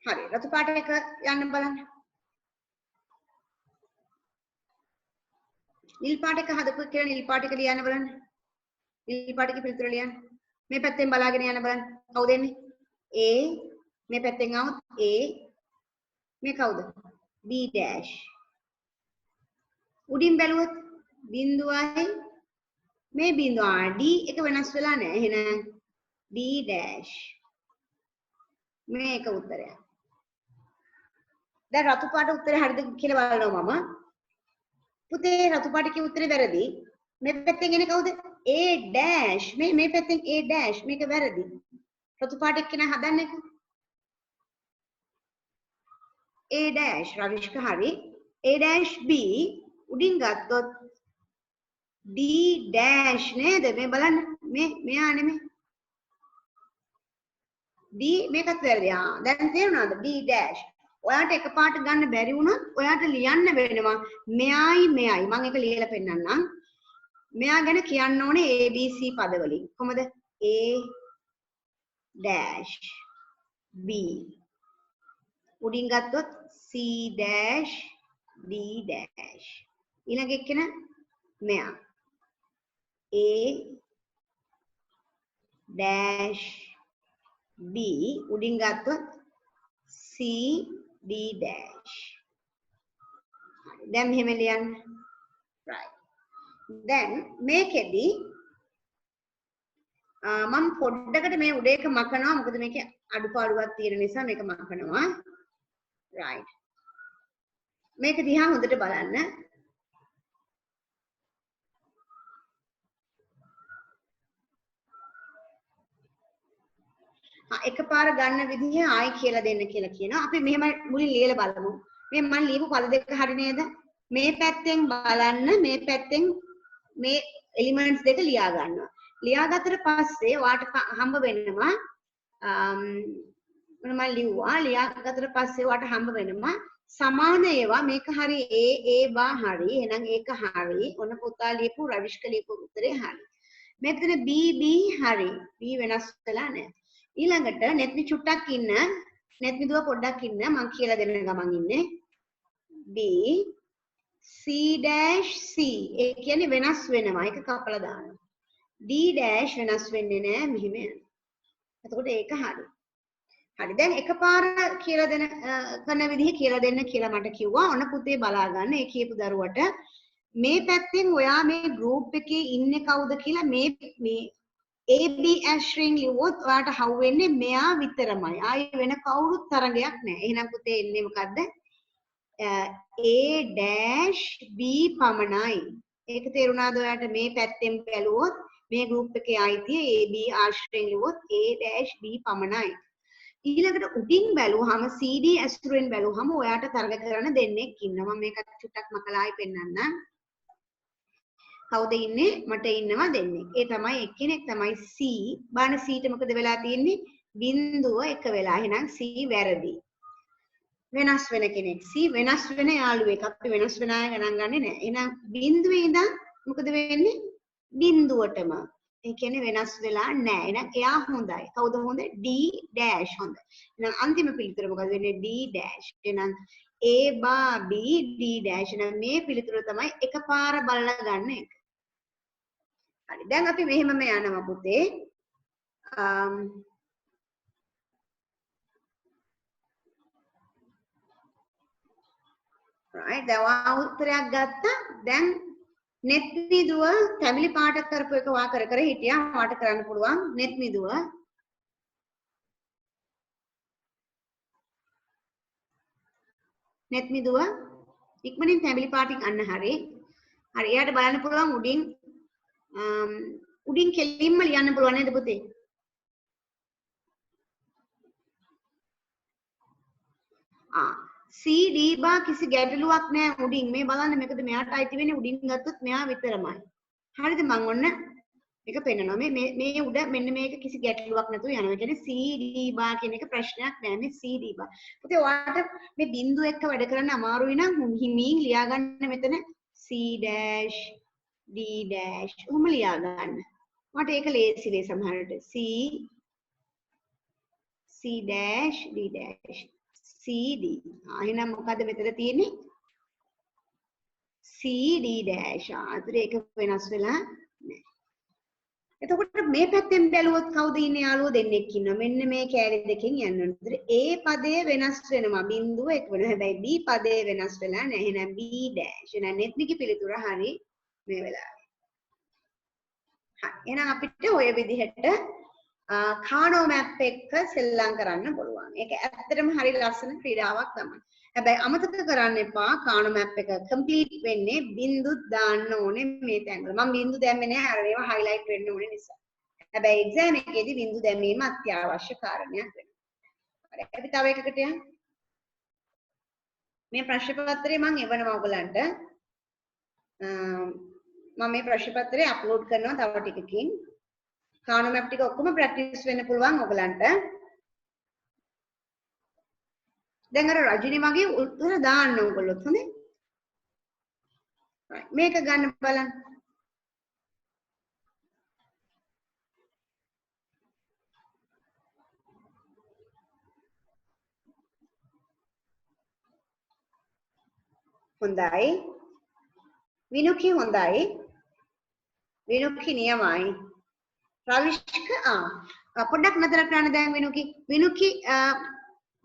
හරි රතු පාට එක යන්න බලන්න. නිල් පාට එක හදපු කියලා නිල් පාට එක ලියන්න බලන්න. නිල් පාට එකේ පිළිතුර ලියන්න. මේ පැත්තෙන් බලාගෙන යන්න බලන්න. කවුද එන්නේ? A මේ පැත්තෙන් આવුත් A මේ කවුද? B dash. උඩින් බැලුවොත් බිඳුවයි මේ බිඳුව D එක වෙනස් වෙලා නැහැ. එහෙනම් D dash. මේක උත්තරය. දැන් රතු පාට උත්තරේ හරිද කියලා බලනවා මම. පුතේ රතු පාටකේ උත්තරේ වැරදි. මේ පැත්තෙන් එන්නේ කවුද? A dash. මේ පැත්තෙන් A dash. මේක වැරදි. රතු පාට එක්කන හදන්නක. A dash රවිෂ්ක හරි. A dash B උඩින් ගත්තොත් D dash නේද? මේ බලන්න. මෙයා නෙමෙයි. D මේකත් වැරදි. දැන් තේරුණාද? D dash. ඔයාට එකපාරට ගන්න බැරි වුණොත් ඔයාට ලියන්න වෙනවා මෙයයි මෙයයි. මම ඒක ලියලා පෙන්නන්නම්. මෙයා ගැන කියන්න ඕනේ ABC පද වලින්. කොහමද? A dash B උඩින් ගත්තොත් C dash D dash. ඊළඟ එක්කෙන මෙයා A dash B උඩින් ගත්තොත් C D dash. දැන් මෙහෙම ලියන්න. right. දැන් මේකෙදි මම පොඩ්ඩකට මේ උඩ එක මකනවා. මොකද මේකේ අඩුපාඩුවක් තියෙන නිසා මේක මකනවා. right. මේක දිහා හොඳට බලන්න. එකපාර ගන්න විදිහ ආයි කියලා දෙන්න කියලා කියනවා. අපි මෙහෙම මුලින් ලියලා බලමු. මේ මම ලියපු පද දෙක හරි නේද? මේ පැත්තෙන් බලන්න මේ පැත්තෙන් මේ එලිමන්ට්ස් දෙක ලියා ගන්නවා. ලියාගත්තට පස්සේ වාට හම්බ වෙනවා මම ලිව්වා. ලියාගත්තට පස්සේ වාට හම්බ වෙනවා සමාන ඒවා. මේක හරි A බා හරි. එහෙනම් ඒක හරි. ඔන්න පුතා ලියපු රවිෂ්ක ලියපු උත්තරේ හරි. මෙතන B හරි. B වෙනස් වෙලා නැහැ. ඊළඟට netmi චුට්ටක් ඉන්න netmi දුව පොඩ්ඩක් ඉන්න මම කියලා දෙන්න ගමන් ඉන්නේ B C dash C ඒ කියන්නේ වෙනස් වෙනවා ඒක කපලා දානවා D dash වෙනස් වෙන්නේ නැහැ මෙහෙම යනවා එතකොට ඒක හරි හරි දැන් එකපාර කියලා දෙන කරන විදිහ කියලා දෙන්න කියලා මට කිව්වා ඔන්න පුතේ බලා ගන්න ඒ කියපු දරුවට මේ පැත්තෙන් ඔයා මේ group එකේ ඉන්නේ කවුද කියලා මේ AB ඇස්ට්‍රින් ලිව්වොත් ඔයාට හවු වෙන්නේ මෙයා විතරමයි. ආයේ වෙන කවුරුත් තරගයක් නැහැ. එහෙනම් පුතේ එන්නේ මොකද්ද? A dash B පමණයි. ඒක තේරුණාද ඔයාට මේ පැත්තෙන් බැලුවොත් මේ group එකේ අයිතිය AB ආශ්‍රයෙන් ලිව්වොත් A dash B පමණයි. ඊළඟට උඩින් බැලුවාම CD ඇස්ට්‍රින් බැලුවාම ඔයාට තරග කරන්න දෙන්නෙක් ඉන්නවා. මම මේක චුට්ටක් මකලායි පෙන්නන්නම්. කවුද ඉන්නේ මට ඉන්නවා දෙන්නෙක්. ඒ තමයි එක්කෙනෙක් තමයි C. බාන C ට මොකද වෙලා තියෙන්නේ? බිඳුව එක වෙලා. එහෙනම් C වැරදි. වෙනස් වෙන කෙනෙක්. C වෙනස් වෙන යාළුවෙක්. අපි වෙනස් වෙන අය ගණන් ගන්නේ නැහැ. එහෙනම් බිඳුවේ ඉඳන් මොකද වෙන්නේ? බිඳුවටම. ඒ කියන්නේ වෙනස් වෙලා නැහැ. එහෙනම් එයා හොඳයි. කවුද හොඳ? D dash හොඳ. එහෙනම් අන්තිම පිළිතුර මොකද වෙන්නේ? D dash. එහෙනම් A බා B D dash. එහෙනම් මේ පිළිතුර තමයි එකපාර බලලා ගන්න එක. හරි දැන් අපි මෙහෙමම යනවා පුතේ right දැන් උත්තරයක් ගත්තා දැන් net මිදුව තැඹිලි පාට කරපු එක වා කර කර හිටියා වාට කරන්න පුළුවන් net මිදුව ඉක්මනින් තැඹිලි පාටින් අන්න හරි හරි එයාට බලන්න පුළුවන් උඩින් කෙලින්ම ලියන්න පුළුවන් නේද පුතේ? C D බා කිසි ගැටලුවක් නැහැ උඩින්. මේ බලන්න මේකද මෙයාට අයිති වෙන්නේ උඩින් ගත්තොත් මෙයා විතරමයි. හරිද මං ඔන්න මේක පෙන්නනවා. මේ උඩ මෙන්න මේක කිසි ගැටලුවක් නැතුව යනවා. ඒ කියන්නේ C D බා කියන එක ප්‍රශ්නයක් නෑ මේ C D බා. පුතේ ඔයාලට මේ බිංදුව එක්ක වැඩ කරන්න අමාරුයි නම් හිමින් ලියා ගන්න මෙතන C dash D dash උම ලියා ගන්න. මට ඒක ලේසි වෙයි සමහරට. C dash D dash CD. එහෙනම් මොකද මෙතන තියෙන්නේ? CD dash. අතට ඒක වෙනස් වෙලා නැහැ. එතකොට මේ පැත්තෙන් බැලුවොත් කවුද ඉන්නේ යාළුවෝ දෙන්නෙක් ඉන්නවා. මෙන්න මේ කැලේ දෙකෙන් යන්න ඕනේ. ඒතර A පදය වෙනස් වෙනවා. බිංදුව එක වෙනවා. හැබැයි B පදය වෙනස් වෙලා නැහැ. එහෙනම් B dash. එහෙනම් නෙත්නිකි පිළිතුර හරි මේ වෙලාවේ. හරි. එහෙනම් අපිට ඔය විදිහට කානෝ මැප් එක සෙල්ලම් කරන්න පුළුවන්. ඒක ඇත්තටම හරි ලස්සන ක්‍රීඩාවක් තමයි. හැබැයි අමතක කරන්න එපා කානෝ මැප් එක කම්ප්ලීට් වෙන්නේ බිංදු දාන්න ඕනේ මේ තැන්වල. මම බිංදු දැම්මේ නැහැ අර ඒවා හයිලයිට් වෙන්න ඕනේ නිසා. හැබැයි එක්සෑම් එකේදී බිංදු දැමීම අත්‍යවශ්‍ය කාරණයක් වෙනවා. හරි අපි තව එකකට යමු. මේ ප්‍රශ්න පත්‍රය මම එවනවා ඔයගලන්ට. මම මේ ප්‍රශ්න පත්‍රය අප්ලෝඩ් කරනවා තව ටිකකින්. කානෝ මැප් ටික ඔක්කොම ප්‍රැක්ටිස් වෙන්න පුළුවන් ඔයගලන්ට. දැන් අර රජිනී වගේ උත්තර දාන්න ඕගොල්ලොත් හොඳේ. මේක ගන්න බලන්න. හොඳයි. විනුකි හොඳයි. විනුකි නියමයි. රවිෂ්ක පොඩ්ඩක් නතර කරන්න දැන් විනුකි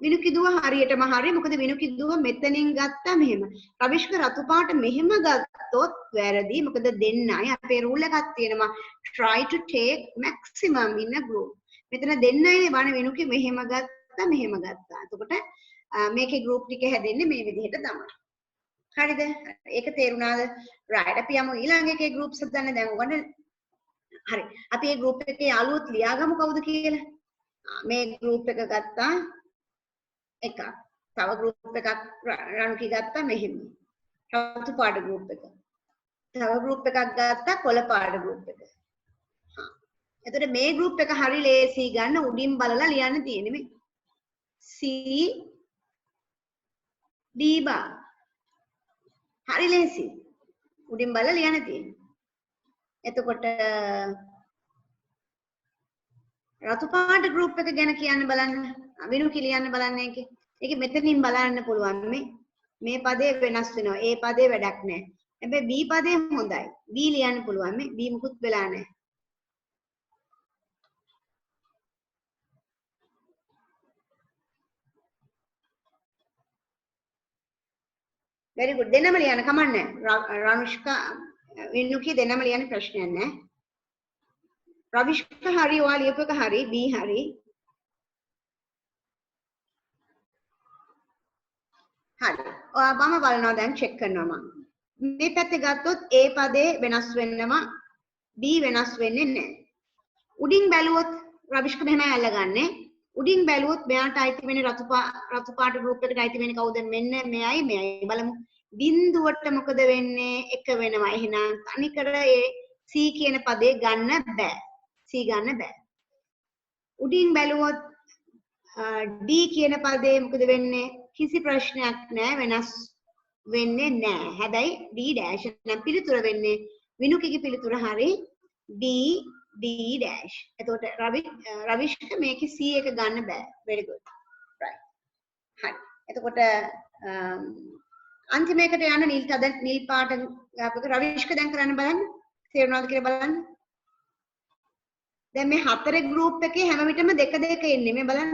විනුකි දුව හරියටම හරි. මොකද විනුකි දුව මෙතනින් ගත්තා මෙහෙම. රවිෂ්ක රතු පාට මෙහෙම ගත්තොත් වැරදි. මොකද දෙන්නයි අපේ රූල් එකක් තියෙනවා try to take maximum in a group. මෙතන දෙන්නයිනේ වණ විනුකි මෙහෙම ගත්තා මෙහෙම ගත්තා. එතකොට මේකේ group ටික හැදෙන්නේ මේ විදිහට තමයි. හරිද? ඒක තේරුණාද? right. අපි යමු ඊළඟ එකේ groups හදන්න දැන් ඔයගොල්ලෝ හරි. අපි මේ group එකේ යාළුවොත් ලියාගමු කවුද කියලා. මේ group එක ගත්තා එකක්. තව group එකක් රණුකි ගත්තා මෙහෙම. රතු පාට group එක. තව group එකක් ගත්තා කොළ පාට group එක. එතකොට මේ group එක හරි ලේසි ගන්න උඩින් බලලා ලියන්න තියෙන්නේ මේ C D බා. හරි ලේසි. උඩින් බලලා ලියන්න තියෙන්නේ. එතකොට රතු පාට group එක ගැන කියන්න බලන්න. විනුකි ලියන්න බලන්න ඒකේ. ඒකේ මෙතනින් බලන්න පුළුවන් මේ පදේ වෙනස් වෙනවා. A පදේ වැඩක් නැහැ. හැබැයි B පදේ හොඳයි. B ලියන්න පුළුවන් මේ. B මුකුත් වෙලා නැහැ. very good. දෙන්නම ලියන්න කමන්නේ. රනුෂ්කා විනුකි දෙන්නම ලියන්න ප්‍රශ්නයක් නැහැ. රවිෂ්ක හරි ඔයා ලියපු එක හරි B හරි. හරි. මම බලනවා දැන් චෙක් කරනවා මම. මේ පැත්තේ ගත්තොත් A පදේ වෙනස් වෙනවා B වෙනස් වෙන්නේ නැහැ. උඩින් බැලුවොත් රවිෂ්ක මෙහෙම අල්ලගන්නේ. උඩින් බැලුවොත් මෙයාට අයිති වෙන්නේ රතු පාට group එකට අයිති වෙන්නේ කවුද? මෙන්න මෙයයි බලමු. බිංදුවට මොකද වෙන්නේ? එක වෙනවා. එහෙනම් තනිකර ඒ C කියන පදේ ගන්න බෑ. C ගන්න බෑ. උඩින් බැලුවොත් D කියන පදේ මොකද වෙන්නේ? කිසි ප්‍රශ්නයක් නැහැ වෙනස් වෙන්නේ නැහැ. හැබැයි D dash නම් පිළිතුර වෙන්නේ විනුකිගේ පිළිතුර හරි D dash. එතකොට රවිෂ්ක මේකේ C එක ගන්න බෑ. very good. right. හරි. එතකොට අන්තිමේකට යන නිල් පාට අපිට රවිෂ්ක දැන් කරන්න බලන්න. තේරුණාද කියලා බලන්න. දැන් මේ හතරේ group එකේ හැම විටම දෙක එන්නේ. මේ බලන්න.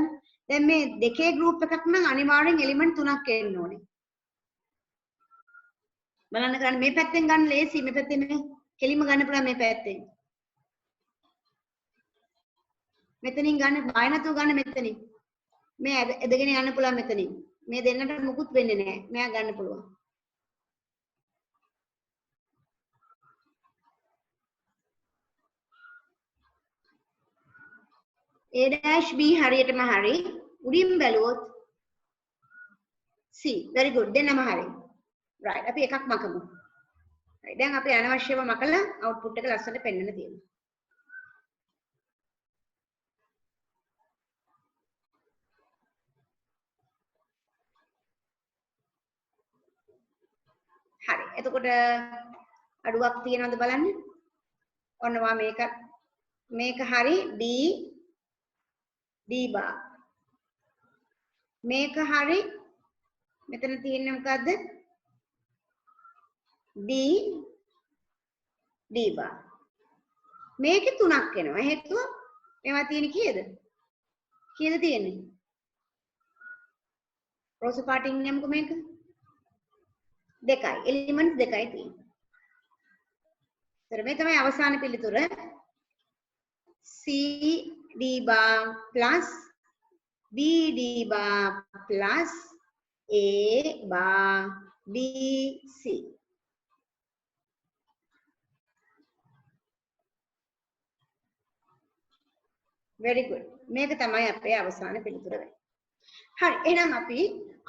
දැන් මේ දෙකේ group එකක් නම් අනිවාර්යෙන් element 3ක් එන්න ඕනේ. බලන්න කරන්න මේ පැත්තෙන් ගන්න ලේසි. මේ පැත්තෙන් මේ කෙලිම ගන්න පුළුවන් මේ පැත්තෙන්. මෙතනින් ගන්න බය නැතුව ගන්න මෙතනින්. මේ ඇදගෙන යන්න පුළුවන් මෙතනින්. මේ දෙන්නට මුකුත් වෙන්නේ නැහැ. මෙයා ගන්න පුළුවන්. A-B හරියටම හරි. උඩින් බැලුවොත් C. very good. දෙන්නම හරි. right. අපි එකක් මකමු. right. දැන් අපි අනවශ්‍යව මකලා output එක ලස්සනට පෙන්වන්න තියෙනවා. හරි. එතකොට අඩුවක් තියෙනවද බලන්න. ඔන්නවා මේක හරි D bar. මේක හරි මෙතන තියෙන්නේ මොකද්ද? D bar. මේකේ තුනක් එනවා. හේතුව මේවා තියෙන්නේ කීයද? කීයද තියෙන්නේ? රෝස පාටින් යමුකෝ මේක. දෙකයි. එලිමන්ට් දෙකයි තියෙන්නේ. මේ තමයි අවසාන පිළිතුර. C D bar plus B D bar plus A bar B C. very good. මේක තමයි අපේ අවසාන පිළිතුර වෙන්නේ. හරි. එහෙනම් අපි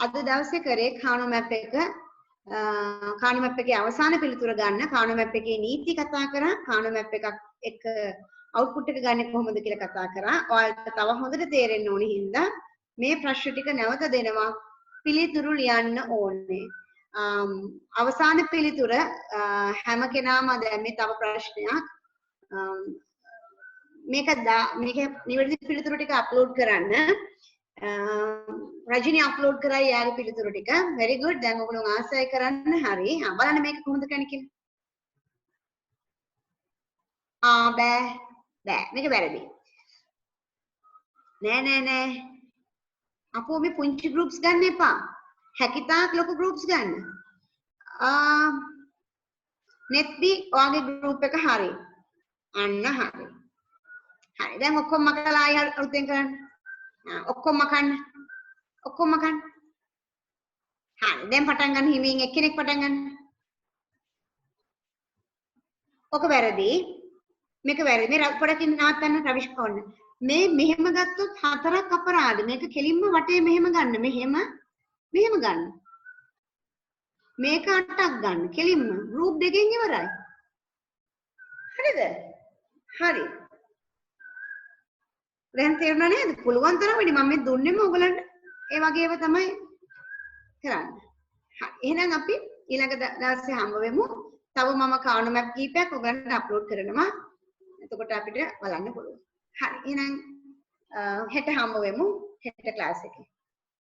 අද දවසේ කරේ කානෝ මැප් එක කානෝ මැප් එකේ අවසාන පිළිතුර ගන්න කානෝ මැප් එකේ නීති කතා කරා කානෝ මැප් එකක් එක අවුට්පුට් එක ගන්න කොහොමද කියලා කතා කරා. ඔයාලට තව හොඳට තේරෙන්න ඕනි හින්දා මේ ප්‍රශ්න ටික නැවත දෙනවා. පිළිතුරු ලියන්න ඕනේ. අවසාන පිළිතුර හැම කෙනාම දැන් මේ තව ප්‍රශ්නයක් මේක නිවැරදි පිළිතුරු ටික අප්ලෝඩ් කරන්න. රජිනී අප්ලෝඩ් කරා යාගේ පිළිතුරු ටික. very good. දැන් ඔයගොල්ලෝ ආසයි කරන්න හරි. බලන්න මේක කොහොමද කරන්නේ කියලා. බෑ. මේක වැරදි. නෑ. අපෝ මේ පුංචි groups ගන්න එපා. හැකිතාක් ලොකු groups ගන්න. netbi ඔයාගේ group එක හරි. අන්න හරි. හරි. දැන් ඔක්කොම මකලා ආයෙ අලුතෙන් කරන්න. ඔක්කොම මකන්න. හරි. දැන් පටන් ගන්න හිමින් එක්කෙනෙක් පටන් ගන්න. ඔක වැරදි. මේක වැරදි. මේ පොඩකින් නවත්තන්න රවිෂ් කොන්න. මේ මෙහෙම ගත්තොත් හතරක් අපරාධ. මේක කෙලින්ම වටේ මෙහෙම ගන්න. මෙහෙම ගන්න. මේක 8ක් ගන්න. කෙලින්ම group දෙකෙන් ඉවරයි. හරිද? හරි. දැන් තේරුණා නේද? පුළුවන් තරම් වැඩි මම මේ දුන්නෙම ඔයගලන්ට ඒ වගේම තමයි කරන්නේ. හරි. එහෙනම් අපි ඊළඟ දවසේ හම්බ වෙමු. තව මම කානෝ මැප් කීපයක් ඔයගලන්ට අප්ලෝඩ් කරනවා. එතකොට අපිට බලන්න පුළුවන්. හරි. එහෙනම් හෙට හම්බ වෙමු. හෙට ක්ලාස් එකේ.